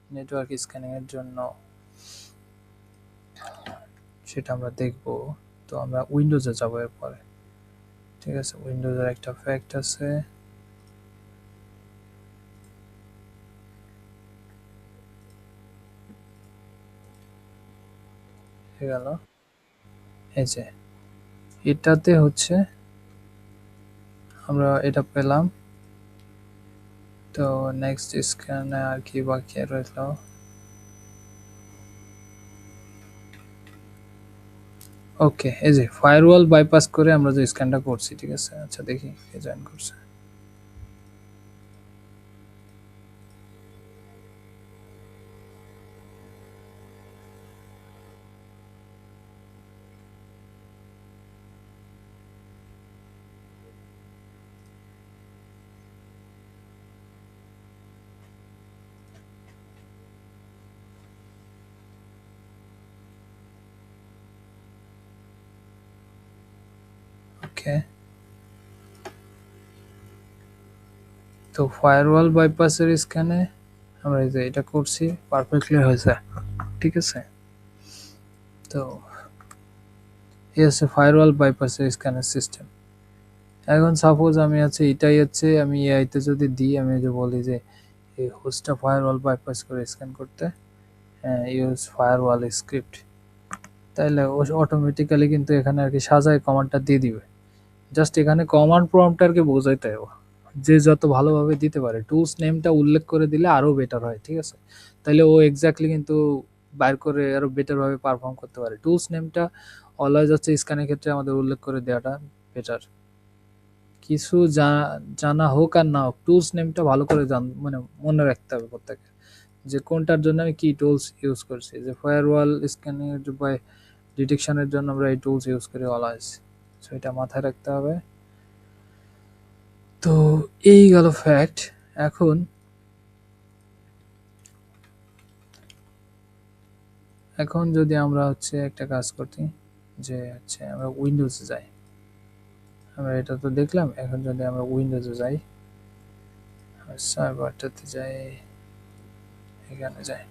নেটওয়ার্ক স্ক্যানিং এর জন্য সেটা আমরা দেখব তো আমরা উইন্ডোজে যাব এরপরে ঠিক আছে উইন্ডোজের একটা ফ্যাক্ট আছে হয়ে গেল এই যে এটাতে হচ্ছে আমরা এটা পেলাম তো নেক্সট স্ক্যানে আর কি বাকি রইল ওকে এই যে ফায়ারওয়াল বাইপাস করে আমরা যে স্ক্যানটা করছি ঠিক আছে আচ্ছা দেখি কে জয়েন করছে ওকে, তো ফায়ারওয়াল বাইপাসের স্ক্যানে আমরা এই যে এটা করছি, পারফেক্টলি হয়েছে। ঠিক আছে, তো এই হচ্ছে ফায়ারওয়াল বাইপাসের স্ক্যানের সিস্টেম। এখন সাপোজ আমি আছে এটাই হচ্ছে আমি এআইতে যদি দিই, আমি যে বলি যে এই হোস্টটা ফায়ারওয়াল বাইপাস করে স্ক্যান করতে, ইউজ ফায়ারওয়াল স্ক্রিপ্ট, তাইলে ও অটোমেটিক্যালি কিন্তু এখানে আর কি সাজায় কমান্ডটা দিয়ে দিবে। জাস্ট এখানে কমান্ড প্রম্পট আর কি বোঝাইতে হবে, যে যত ভালোভাবে দিতে পারে টুলস নেমটা উল্লেখ করে দিলে আরও বেটার হয়। ঠিক আছে, তাইলে ও এক্স্যাক্টলি কিন্তু বাইর করে আরও বেটারভাবে পারফর্ম করতে পারে। টুলস নেমটা অলওয়েজ হচ্ছে স্ক্যানের ক্ষেত্রে আমাদের উল্লেখ করে দেওয়াটা বেটার। কিছু জানা হোক আর না হোক, টুলস নেমটা ভালো করে মানে মনে রাখতে হবে প্রত্যেকে, যে কোনটার জন্য আমি কি টুলস ইউজ করছি। যে ফায়ারওয়াল স্ক্যানিং বা ডিটেকশনের জন্য আমরা এই টুলস ইউজ করি অলওয়েজ, সো এটা মাথায় রাখতে হবে। তো এই গেল ফ্যাক্ট। এখন এখন যদি আমরা হচ্ছে একটা কাজ করতে, যে হচ্ছে আমরা উইন্ডোজে যাই, আমরা এটা তো দেখলাম। এখন যদি আমরা উইন্ডোজে যাই, সার্ভারটাতে যাই, এখানে যাই,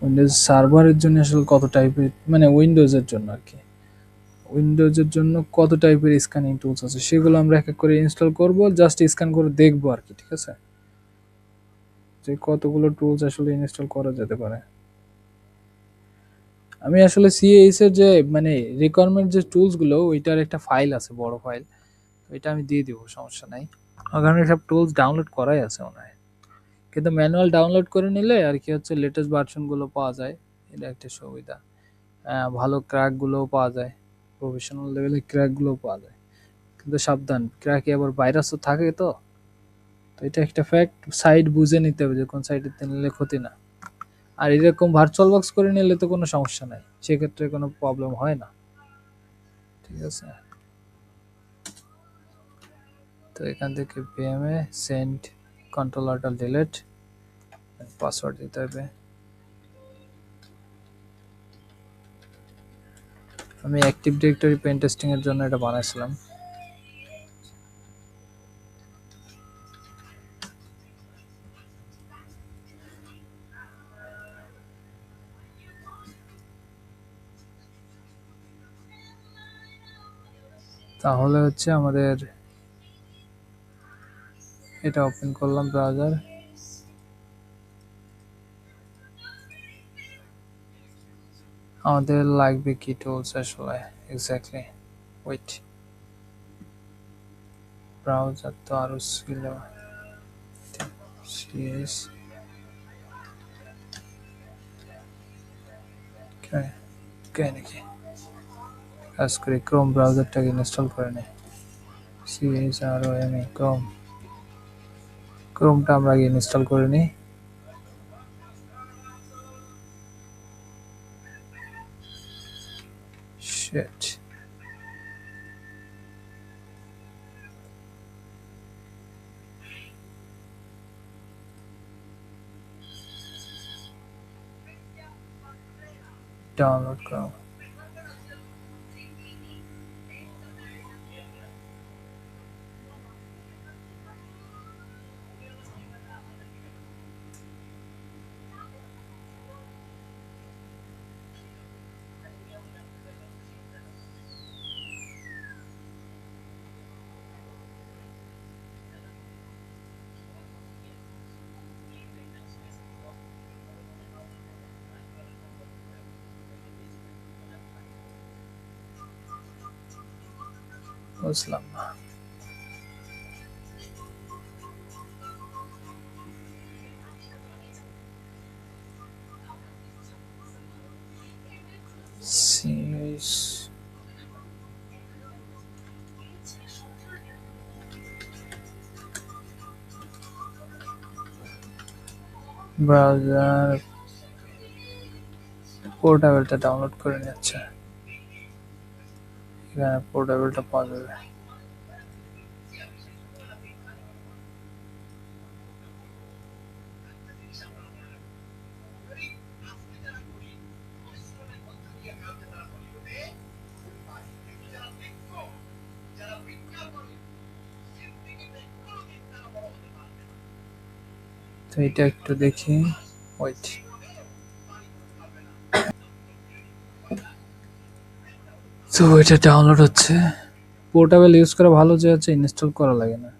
উইন্ডোজ সার্ভারের জন্য আসলে কত টাইপের, মানে উইন্ডোজের জন্য আর কি, উইন্ডোজের জন্য কত টাইপের স্ক্যানিং টুলস আছে সেগুলো আমরা এক এক করে ইনস্টল করব, জাস্ট স্ক্যান করে দেখবো আর কি। ঠিক আছে, যে কতগুলো টুলস আসলে ইনস্টল করা যেতে পারে। আমি আসলে সিএএস এর যে মানে রিকোয়ারমেন্ট যে টুলসগুলো, ওইটার একটা ফাইল আছে, বড় ফাইল, ওইটা আমি দিয়ে দিব, সমস্যা নাই। ওখানে সব টুলস ডাউনলোড করাই আছে মনে হয়, কিন্তু ম্যানুয়াল ডাউনলোড করে নিলে আর কি হচ্ছে লেটেস্ট ভার্সনগুলো পাওয়া যায়, এটা একটা সুবিধা। ভালো ক্র্যাকগুলোও পাওয়া যায়, প্রফেশনাল লেভেলে ক্র্যাকগুলোও পাওয়া যায়, কিন্তু সাবধান, ক্র্যাকে আবার ভাইরাসও থাকে। তো তো এটা একটা ফ্যাক্ট, সাইট বুঝে নিতে হবে যে কোন সাইটে নিলে ক্ষতি না। আর এরকম ভার্চুয়াল বক্স করে নিলে তো কোনো সমস্যা নাই, সেক্ষেত্রে কোনো প্রবলেম হয় না। ঠিক আছে, তো এখান থেকে পিএমএ সেন্ড কন্ট্রোলারটা ডিলিট, পাসওয়ার্ড দিতে হবে। আমি অ্যাক্টিভ ডিরেক্টরি পেন টেস্টিং এর জন্য এটা বানাইছিলাম। তাহলে হচ্ছে আমাদের এটা ওপেন করলাম ব্রাউজার, আমাদের লাগবে কি টুলস আসলে এক্স্যাক্টলি, ওয়েট, ব্রাউজার তো আরো ছিল, সিএস কে নাকি কাজ করি, ক্রোম ব্রাউজারটাকে ইনস্টল করে নেই, CS R M A Chrome, ক্রোমটা আমরা আগে ইনস্টল করে নিই। শিট, ডাউনলোড করো। বুঝলাম না, সিএস ব্রাউজার পোর্টেবলটা ডাউনলোড করে নিচ্ছে, এখানে পোর্টেবলটা পাওয়া যাবে। তো এটা একটু দেখি, ওয়েট। তো এটা ডাউনলোড হচ্ছে। পোর্টেবল ইউজ করা ভালো, যে হচ্ছে ইনস্টল করা লাগে না।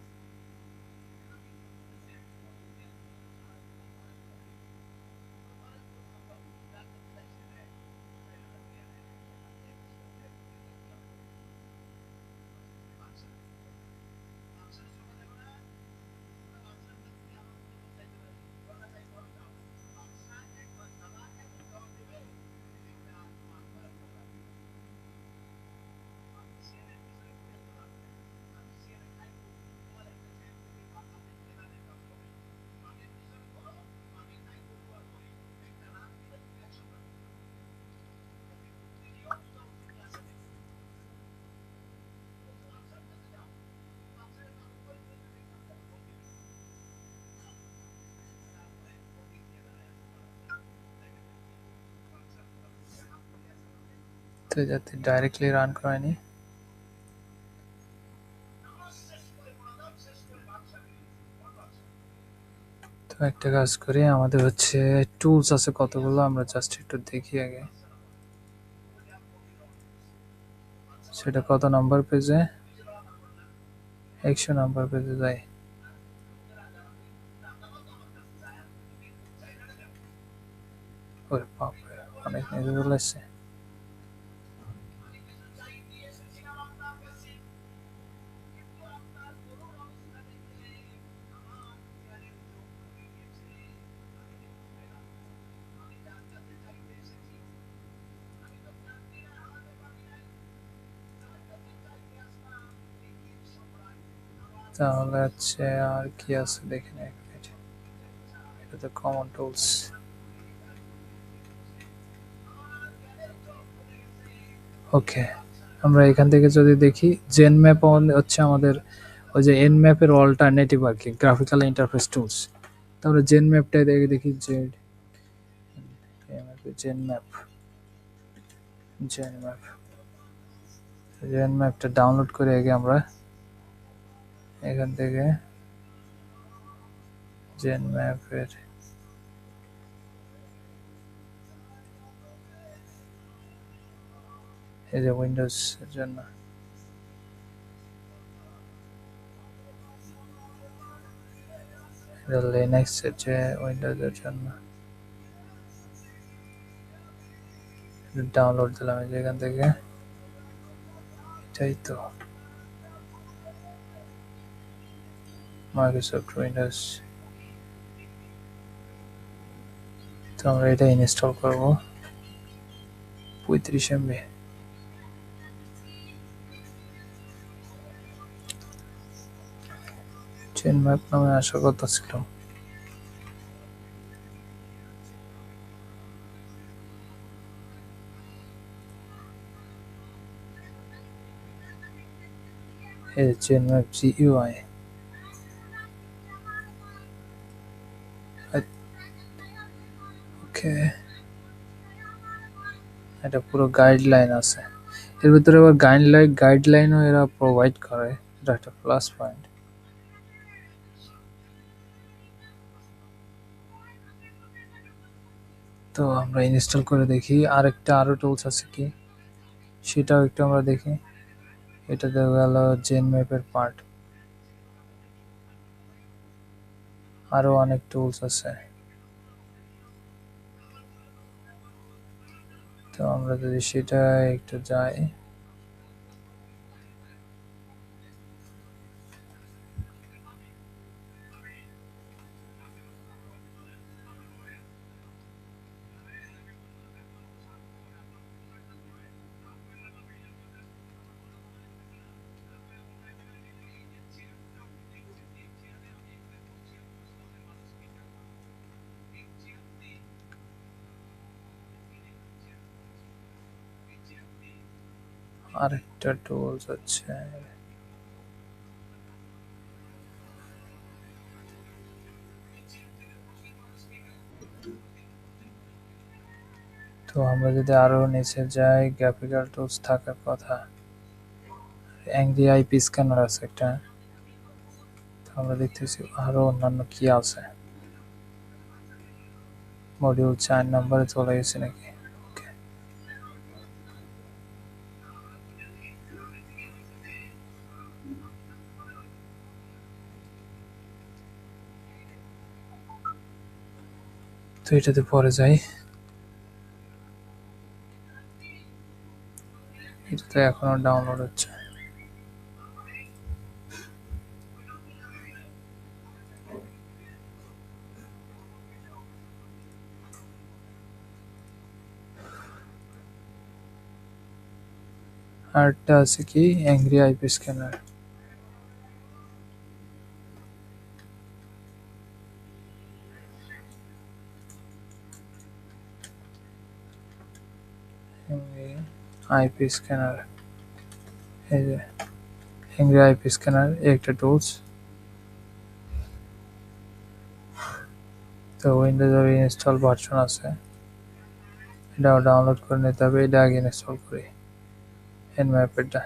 তো যাতে ডাইরেক্টলি রান করায়নি। তো একটা কাজ করি, আমাদের হচ্ছে টুলস আছে কতগুলো, আমরা জাস্ট একটু দেখি আগে। সেটা কত নাম্বার পেজে? 100 নাম্বার পেজে যাই। ওরে বাপরে, অনেক নিচে চলে আসছে। তাহলে হচ্ছে আর কি আছে দেখি না, এক মিনিট। এটা তো কমন টুলস। ওকে, আমরা এখান থেকে যদি দেখি, জেন ম্যাপ হচ্ছে আমাদের ওই যে এন ম্যাপের অল্টারনেটিভ আর কি, গ্রাফিক্যাল ইন্টারফেস টুলস। তাহলে জেন ম্যাপটাই দেখে দেখি, জেন ম্যাপ, জেন ম্যাপ, জেন ম্যাপটা ডাউনলোড করে আগে আমরা এখান থেকে জেন ম্যাপের এই যে উইন্ডোজ এর জন্য, এটা লিনাক্স এর যে উইন্ডোজ এর জন্য ডাউনলোড দিলাম এই যে এখান থেকে। এটাই তো মাইক্রোসফট উইন্ডোজ। তো আমরা এটা ইনস্টল করব। 35 এমবি। চেন ম্যাপ নামে আসার কথা ছিল। এই চেন ম্যাপ জিইউআই। ওকে, এটা পুরো গাইডলাইন আছে। এর ভিতরে আবার গাইডলাইনও এরা প্রোভাইড করে, এটা একটা প্লাস পয়েন্ট। তো আমরা ইনস্টল করে দেখি আরেকটা, আরো টুলস আছে কি সেটাও একটু আমরা দেখি। এটা দেখা গেল জেন ম্যাপের পার্ট, আরো অনেক টুলস আছে। তো আমরা যদি সেটা একটু যাই, আরেকটা টুলস আছে। তো আমরা যদি আরো নিচে যাই, গ্রাফিক্যাল টুলস থাকার কথা, অ্যাংরি আইপি স্ক্যানার আছে একটা। তো আমরা দেখতেছি আরো অন্যান্য কি আছে। মডিউল 4 নম্বরে চলে গেছে নাকি? ওকে, তো এটাতে পরে যাই। এটা তো এখনো ডাউনলোড হচ্ছে। আরটা আছে কি angry IP scanner. IP scanner, এই যে অ্যাংরি আইপি স্ক্যানার একটা টুলস। তো উইন্ডোজের ইনস্টল ভার্সন আছে, এটাও ডাউনলোড করে নিতে হবে। এটা আগে ইনস্টল করি। এনম্যাপেরটা,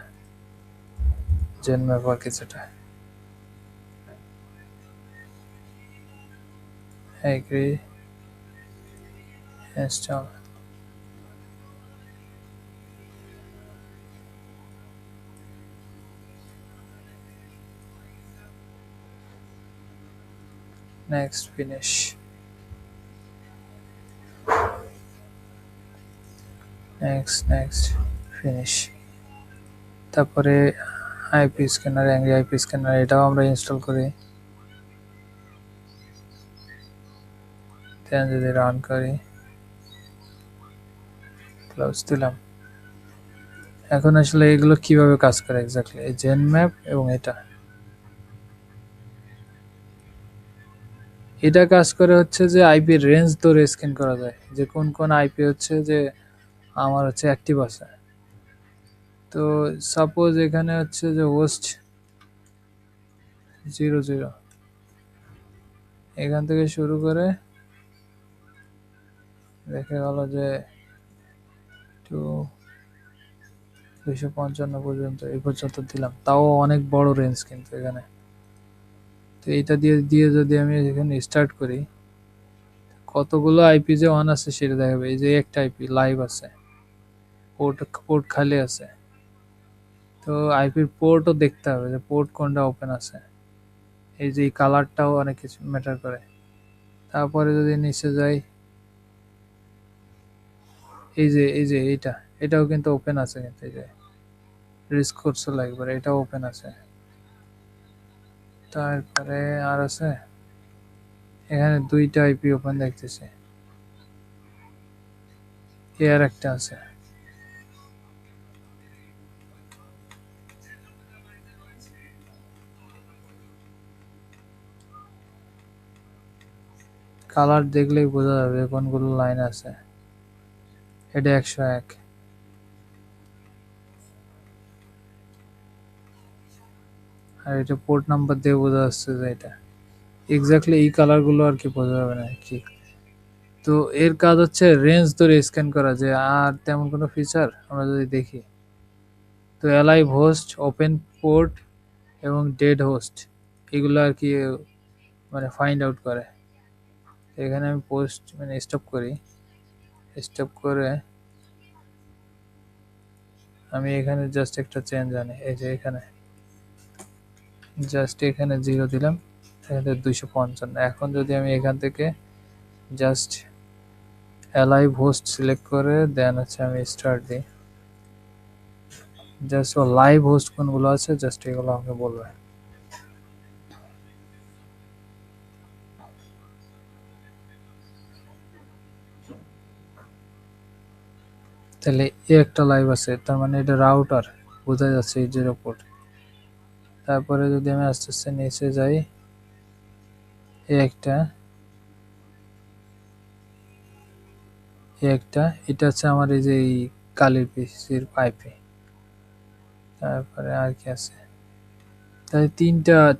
জেনম্যাপ আর কিছুটা। Agree, install. Next, finish. Next, finish. তারপরে IP scanner, Angry IP scanner, এটাও আমরা ইনস্টল করি। দেন যদি রান করি, ক্লোজ দিলাম। এখন আসলে এগুলো কিভাবে কাজ করে এক্স্যাক্টলি, এই জেনম্যাপ এবং এটা কাজ করে হচ্ছে যে আইপির রেঞ্জ ধরে স্ক্যান করা যায়, যে কোন কোন আইপি হচ্ছে যে আমার হচ্ছে অ্যাক্টিভ আছে। তো সাপোজ এখানে হচ্ছে যে হোস্ট 00, এখান থেকে শুরু করে দেখা গেল যে 255 পর্যন্ত, এই পর্যন্ত দিলাম, তাও অনেক বড় রেঞ্জ কিন্তু এখানে। তো এটা দিয়ে দিয়ে যদি আমি এখানে স্টার্ট করি, কতগুলো আইপি যে অন আছে সেটা দেখাবে। এই যে একটা আইপি লাইভ আছে, পোর্ট পোর্ট খালি আছে। তো আইপির পোর্টও দেখতে হবে যে পোর্ট কোনটা ওপেন আছে। এই যে এই কালারটাও অনেক কিছু ম্যাটার করে। তারপরে যদি নিচে যাই, এই যে এটাও কিন্তু ওপেন আছে, কিন্তু এই যে রিস্ক করছিল একবার, এটাও ওপেন আছে। তারপরে আর আছে, এখানে দুইটা আইপি ওপেন দেখতেছি, এর একটা আছে। কালার দেখলেই বোঝা যাবে কোনগুলো লাইন আছে। এটা 101, আর এটা পোর্ট নাম্বার দিয়ে বোঝা যাচ্ছে যে এটা এক্স্যাক্টলি এই কালারগুলো আর কি বোঝা যাবে না কি। তো এর কাজ হচ্ছে রেঞ্জ ধরে স্ক্যান করা, যে আর তেমন কোনো ফিচার আমরা যদি দেখি, তো অ্যালাইভ হোস্ট, ওপেন পোর্ট এবং ডেড হোস্ট, এগুলো আর কি মানে ফাইন্ড আউট করে। এখানে আমি পোস্ট মানে স্টপ করি, স্টপ করে আমি এখানে জাস্ট একটা চেঞ্জ আনি। এই যে এখানে জাস্ট এখানে 0 দিলাম, এখানে 255। এখন যদি আমি এখান থেকে জাস্ট অ্যালাইভ হোস্ট সিলেক্ট করে দেন হচ্ছে আমি স্টার্ট দিই, জাস্ট ও লাইভ হোস্ট কোনগুলো আছে জাস্ট এগুলো আমাকে বলবে। তাহলে এ একটা লাইভ আছে, তার মানে এটা রাউটার, বোঝা যাচ্ছে এই যে পোর্ট। তারপরে যদি আমি আস্তে আস্তে নিচে যাই, এ একটা, এটা হচ্ছে আমার এই যে এই কালির পিসির পাইপে। তারপরে আর কি আছে, তাই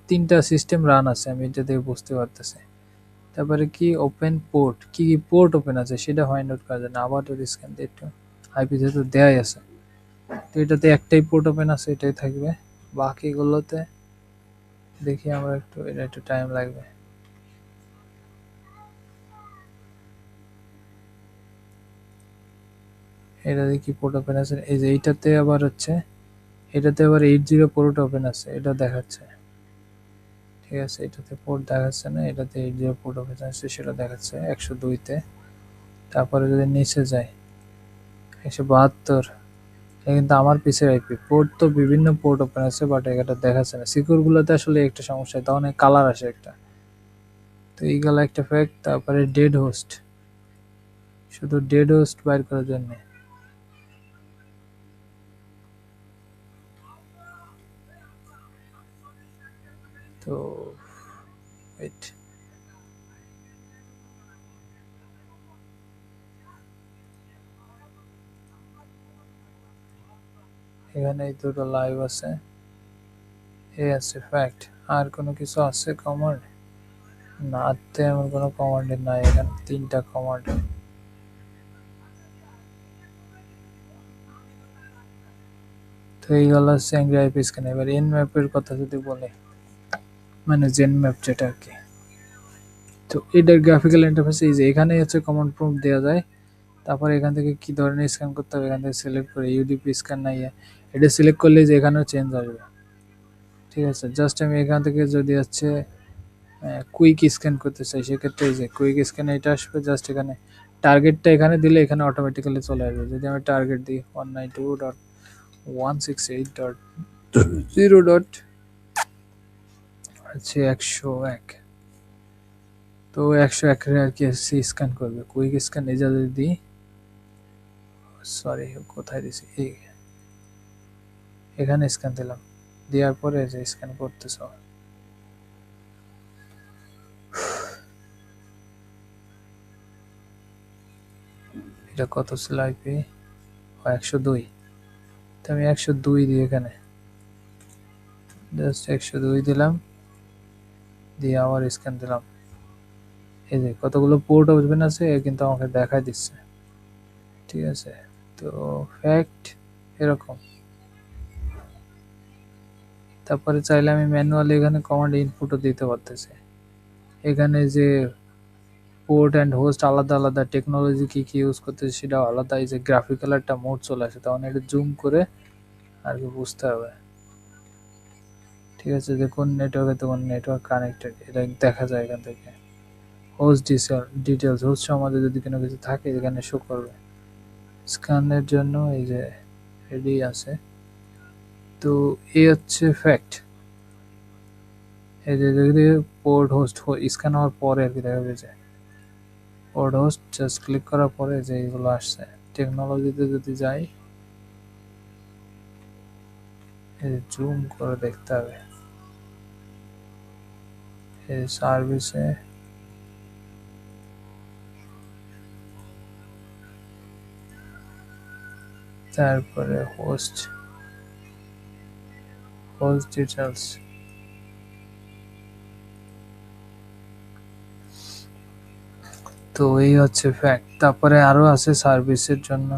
তিনটা সিস্টেম রান আছে, আমি এটা থেকে বুঝতে পারতেছি। তারপরে কি ওপেন পোর্ট, কি কি পোর্ট ওপেন আছে সেটা ফাইন্ড আউট করা যায় না। আবার যদি স্ক্যান দিয়ে একটু আইপি যেহেতু দেয়াই আছে, তো এটাতে একটাই পোর্ট ওপেন আছে, এটাই থাকবে। বাকিগুলোতে দেখি আমরা একটু, এটা একটু টাইম লাগবে। এটাতে কি পোর্ট ওপেন আছে, এই যে এইটাতে আবার হচ্ছে, এটাতে আবার 80 পোর্ট ওপেন আছে, এটা দেখাচ্ছে। ঠিক আছে, এটাতে পোর্ট দেখাচ্ছে না, এটাতে 80 পোর্ট ওপেন আছে সেটা দেখাচ্ছে 102 তে। তারপরে যদি নিচে যায় 172, এটা কিন্তু আমার পিসের আইপি। পোর্ট তো বিভিন্ন পোর্ট ওপেন আছে, বাট এটা দেখাচ্ছে না। সিকিউর গুলোতে আসলে একটা সমস্যা, তখন কালার আসে একটা। তো এইগুলো একটা ফ্যাক্ট। তারপরে ডেড হোস্ট, শুধু ডেড হোস্ট বাইর করার জন্য। তো ওয়েট, এখানে এই দুটো লাইভ আছে, এ আছে ফ্যাক্ট। আর কোনো কিছু আছে কমান্ড? না, তেমন কোনো কমান্ড নাই, এখানে তিনটা কমান্ড। তো এইগুলো হচ্ছে অ্যাংরি আইপি স্ক্যান। এবার এন ম্যাপের কথা যদি বলে, মানে জেন ম্যাপ যেটা আর কি। তো এটার গ্রাফিক্যাল ইন্টারফেস এই যে এখানে হচ্ছে কমান্ড প্রম্পট দেওয়া যায়। তারপর এখান থেকে কি ধরনের স্ক্যান করতে হবে এখান থেকে সিলেক্ট করে ইউডিপি স্ক্যান নাই, এটা সিলেক্ট করলে যে এখানেও চেঞ্জ আসবে। ঠিক আছে, জাস্ট আমি এখান থেকে যদি হচ্ছে কুইক স্ক্যান করতে চাই, সেক্ষেত্রে এই যে কুইক স্ক্যান এটা আসবে। জাস্ট এখানে টার্গেটটা এখানে দিলে এখানে অটোমেটিক্যালি চলে আসবে। যদি আমি টার্গেট দিই 192.168.0 ডট হচ্ছে 101, তো 101 আর কি স্ক্যান করবে। কুইক স্ক্যান এই যদি দিই, সরি কোথায় দিছি, এই এখানে স্ক্যান দিলাম, দেওয়ার পরে যে স্ক্যান করতেছ, এটা কত ছিল আইপি? 102। তো আমি 102 দিই এখানে, জাস্ট 102 দিলাম, দিয়ে আবার স্ক্যান দিলাম। এই যে কতগুলো পোর্ট ওপেন আছে কিন্তু আমাকে দেখাই দিচ্ছে। ঠিক আছে, তো ফ্যাক্ট এরকম। তারপরে চাইলে আমি ম্যানুয়ালি এখানে কমান্ড ইনপুটও দিতে পারতেছি। এখানে যে পোর্ট অ্যান্ড হোস্ট আলাদা আলাদা, টেকনোলজি কি কি ইউজ করতেছে সেটাও আলাদা। এই যে গ্রাফিক্যাল একটা মোড চলে আসে, তখন এটা জুম করে আর কি বুঝতে হবে। ঠিক আছে, যে কোন নেটওয়ার্কে তো কোন নেটওয়ার্ক কানেক্টেড এটা দেখা যায় এখান থেকে। হোস্ট ডিটেলস, হোস্ট সম্বন্ধে যদি কোনো কিছু থাকে এখানে শো করবে। স্ক্যানের জন্য এই যে রেডি আছে। তো এই হচ্ছে ফ্যাক্ট। এই যে যদি পোর্ট হোস্ট স্ক্যান হওয়ার পরে আর কি দেখা গেছে, পোর্ট হোস্ট জাস্ট ক্লিক করার পরে যে এগুলো আসছে। টেকনোলজিতে যদি যাই, এই জুম করে দেখতে হবে, এই সার্ভিসে তারপরে হোস্ট ডিটেলস। তো এই হচ্ছে ফ্যাক্ট। তারপরে আরো আছে সার্ভিসের জন্য,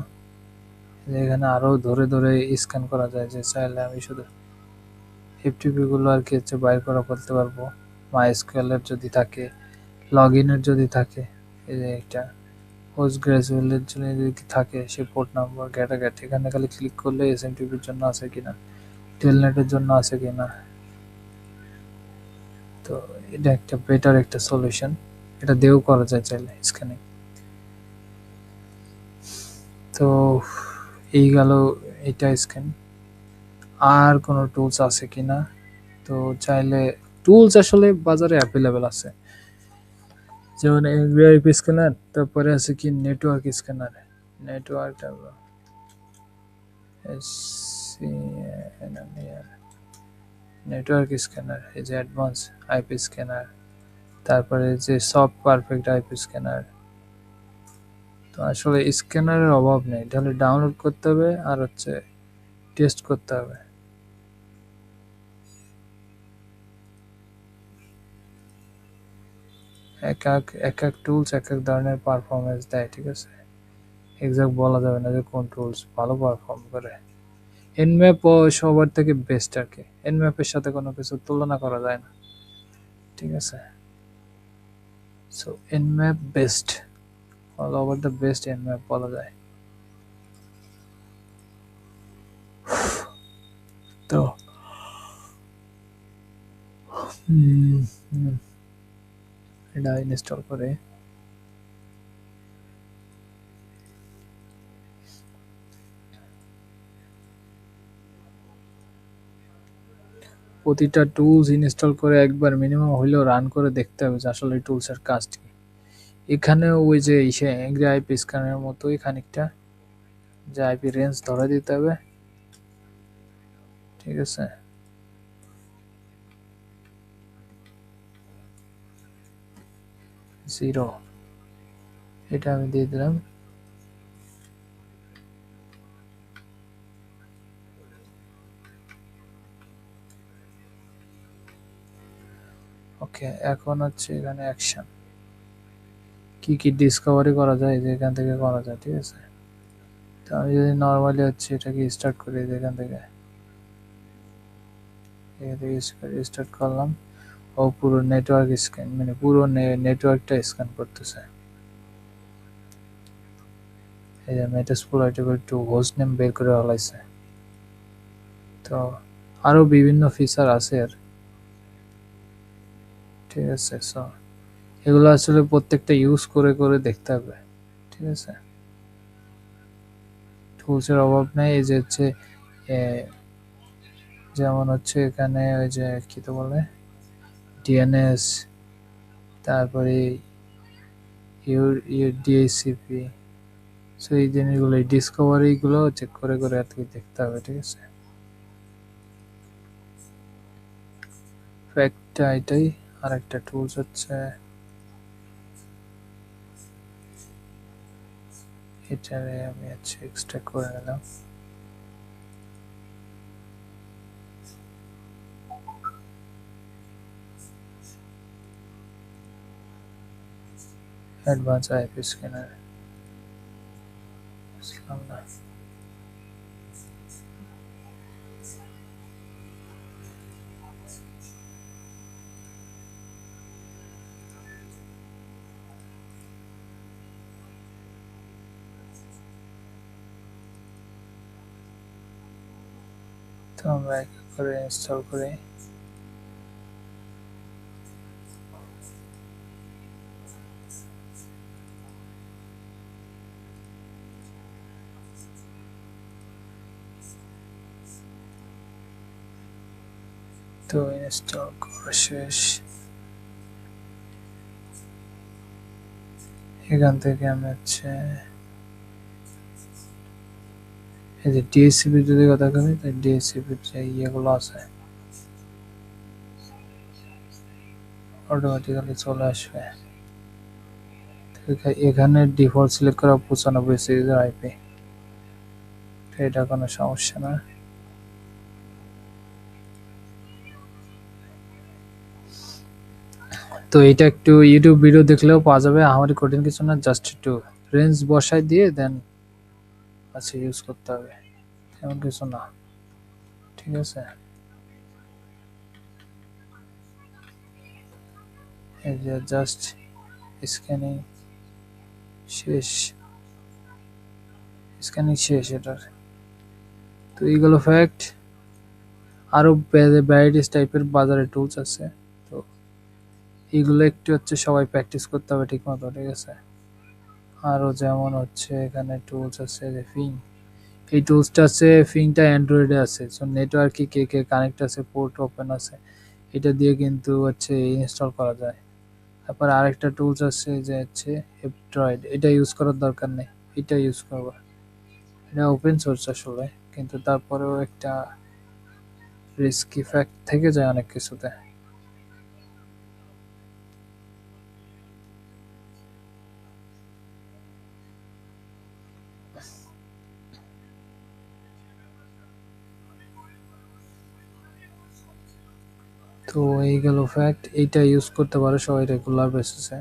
এখানে আরো ধরে ধরে স্ক্যান করা যায়। যে চাইলে আমি শুধু এফটিপি গুলো আর কি হচ্ছে বাইর করা করতে পারবো। মাইস্কুয়েল এর যদি থাকে, লগ ইনের যদি থাকে, এই যে এটা পোস্ট গ্রাজুয়েলের জন্য যদি থাকে সে পোর্ট নাম্বার গ্যাট এখানে খালি ক্লিক করলে এসএমটিপির জন্য আছে কিনা, টেলনেটের জন্য আছে কিনা। তো এটা একটা বেটার একটা সলিউশন, এটা দিয়েও করা যায় চাইলে স্ক্যানিং। তো এই গেল এটা স্ক্যান। আর কোনো টুলস আছে কিনা, তো চাইলে টুলস আসলে বাজারে অ্যাভেলেবেল আছে, যেমন ভিআইপি স্ক্যানার, তারপরে আছে কি network scanner. Network network scanner, এই যে অ্যাডভান্স আইপি স্ক্যানার, তারপরে যে সফট পারফেক্ট আইপি স্ক্যানার। তো আসলে স্ক্যানারের অভাব নেই, তাহলে ডাউনলোড করতে হবে আর হচ্ছে টেস্ট করতে হবে। এক এক টুলস এক এক ধরনের পারফরমেন্স দেয়। ঠিক আছে, এক্সাক্ট বলা যাবে না যে কোন টুলস ভালো পারফর্ম করে। এনম্যাপ সবার থেকে বেস্ট আর কি, এনম্যাপের সাথে কোনো কিছু তুলনা করা যায় না। ঠিক আছে, so Nmap best, all over the best Nmap বলা যায়। তো উম, উম, এটা ইনস্টল করে প্রতিটা টুলস ইনস্টল করে একবার মিনিমাম হইলেও রান করে দেখতে হবে যে আসলে এই টুলসের কাজ কি। এখানে ওই যে ইসে এংরি আইপি স্ক্যানের মতোই খানিকটা, যে আইপি রেঞ্জ ধরে দিতে হবে, ঠিক আছে। জিরো, এটা আমি দিয়ে দিলাম। ওকে, এখন হচ্ছে এখানে অ্যাকশন কি কি ডিসকভারি করা যায় যে এখান থেকে করা যায়, ঠিক আছে। তো আমি যদি নর্মালি হচ্ছে এটাকে স্টার্ট করি যে এখান থেকে, স্টার্ট করলাম। ও পুরো নেটওয়ার্ক স্ক্যান, মানে পুরো নেটওয়ার্কটা স্ক্যান করতেছে। এই যে মেটাস্প্লয়েটেবল টু হোস্ট নেম বের করে ফেলাইছে। তো আরো বিভিন্ন ফিচার আছে আর, ঠিক আছে। সো এগুলো আসলে প্রত্যেকটা ইউজ করে করে দেখতে হবে, ঠিক আছে। টুলসের অভাব নেই। এই যে হচ্ছে এ, যেমন হচ্ছে এখানে ওই যে কি তো বলে ডিএনএস, তারপরে ইউর ডিএসিপি। সো এই জিনিসগুলো এই ডিসকভারিগুলো চেক করে করে আর কি দেখতে হবে, ঠিক আছে। ফ্যাক্টটা এটাই। আর একটা টুলস হচ্ছে এটারে আমি হচ্ছে এক্সট্রাক্ট করে নিলাম। অ্যাডভান্স আইপি স্ক্যানার বুঝলাম না। তো আমরা এক এক করে ইনস্টল করি। তো ইনস্টল করা শেষ। এখান থেকে আমি হচ্ছে এই যে ডিএসসিপির যদি কথা করি, তাই ডিএসসিপির যে ইয়েগুলো আছে অটোমেটিক্যালি চলে আসবে। এখানে ডিফল্ট সিলেক্ট করা 95 সিরিজের আইপি, এটা কোনো সমস্যা না। তো এটা একটু ইউটিউব ভিডিও দেখলেও পাওয়া যাবে, আমারই কঠিন কিছু না, জাস্ট একটু রেঞ্জ বসাই দিয়ে দেন আচ্ছা ইউজ করতে হবে, এমন কিছু না, ঠিক আছে। এই যে জাস্ট স্ক্যানিং শেষ, স্ক্যানিং শেষ এটার। তো এইগুলো ফ্যাক্ট। আরো ভ্যারাইটিস টাইপের বাজারে টুলস আছে। তো এগুলো একটু হচ্ছে সবাই প্র্যাকটিস করতে হবে ঠিক মতো, ঠিক আছে। আরো যেমন হচ্ছে এখানে টুলস আছে যে ফিং, এই টুলসটা আছে, ফিংটা অ্যান্ড্রয়েডে আছে। সো নেটওয়ার্কে কে কে কানেক্ট আছে, পোর্ট ওপেন আছে, এটা দিয়ে কিন্তু হচ্ছে ইনস্টল করা যায়। তারপর আরেকটা টুলস আছে যে হচ্ছে এপড্রয়েড, এটা ইউজ করার দরকার নেই, এটা ইউজ করবো। এটা ওপেন সোর্স আসলে, কিন্তু তারপরেও একটা রিস্ক ইফেক্ট থেকে যায় অনেক কিছুতে। তো এই গেল ফ্যাক্ট, এইটা ইউজ করতে পারে সবাই রেগুলার বেসিসে।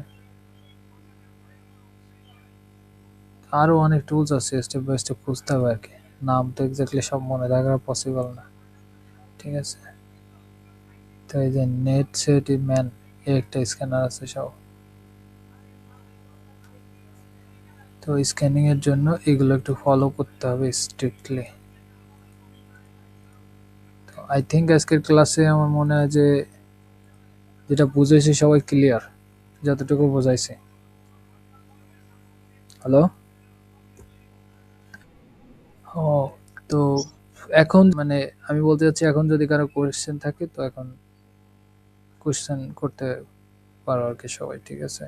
আরো অনেক টুলস আছে, স্টেপ বাই স্টেপ খুঁজতে হবে আর কি, নাম তো এক্স্যাক্টলি সব মনে রাখা পসিবল না, ঠিক আছে। তো এই যে নেট সেট ম্যান, একটা স্ক্যানার আছে সব। তো স্ক্যানিং এর জন্য এগুলো একটু ফলো করতে হবে স্ট্রিক্টলি। আই থিঙ্ক আজকের ক্লাসে আমার মনে হয় যে যেটা বুঝাইছে সবাই ক্লিয়ার, যতটুকু বোঝাইছে। হ্যালো। ও, তো এখন মানে আমি বলতে চাচ্ছি, এখন যদি কারো কোয়েশ্চেন থাকে তো এখন কোয়েশ্চেন করতে পারো আর কি সবাই, ঠিক আছে?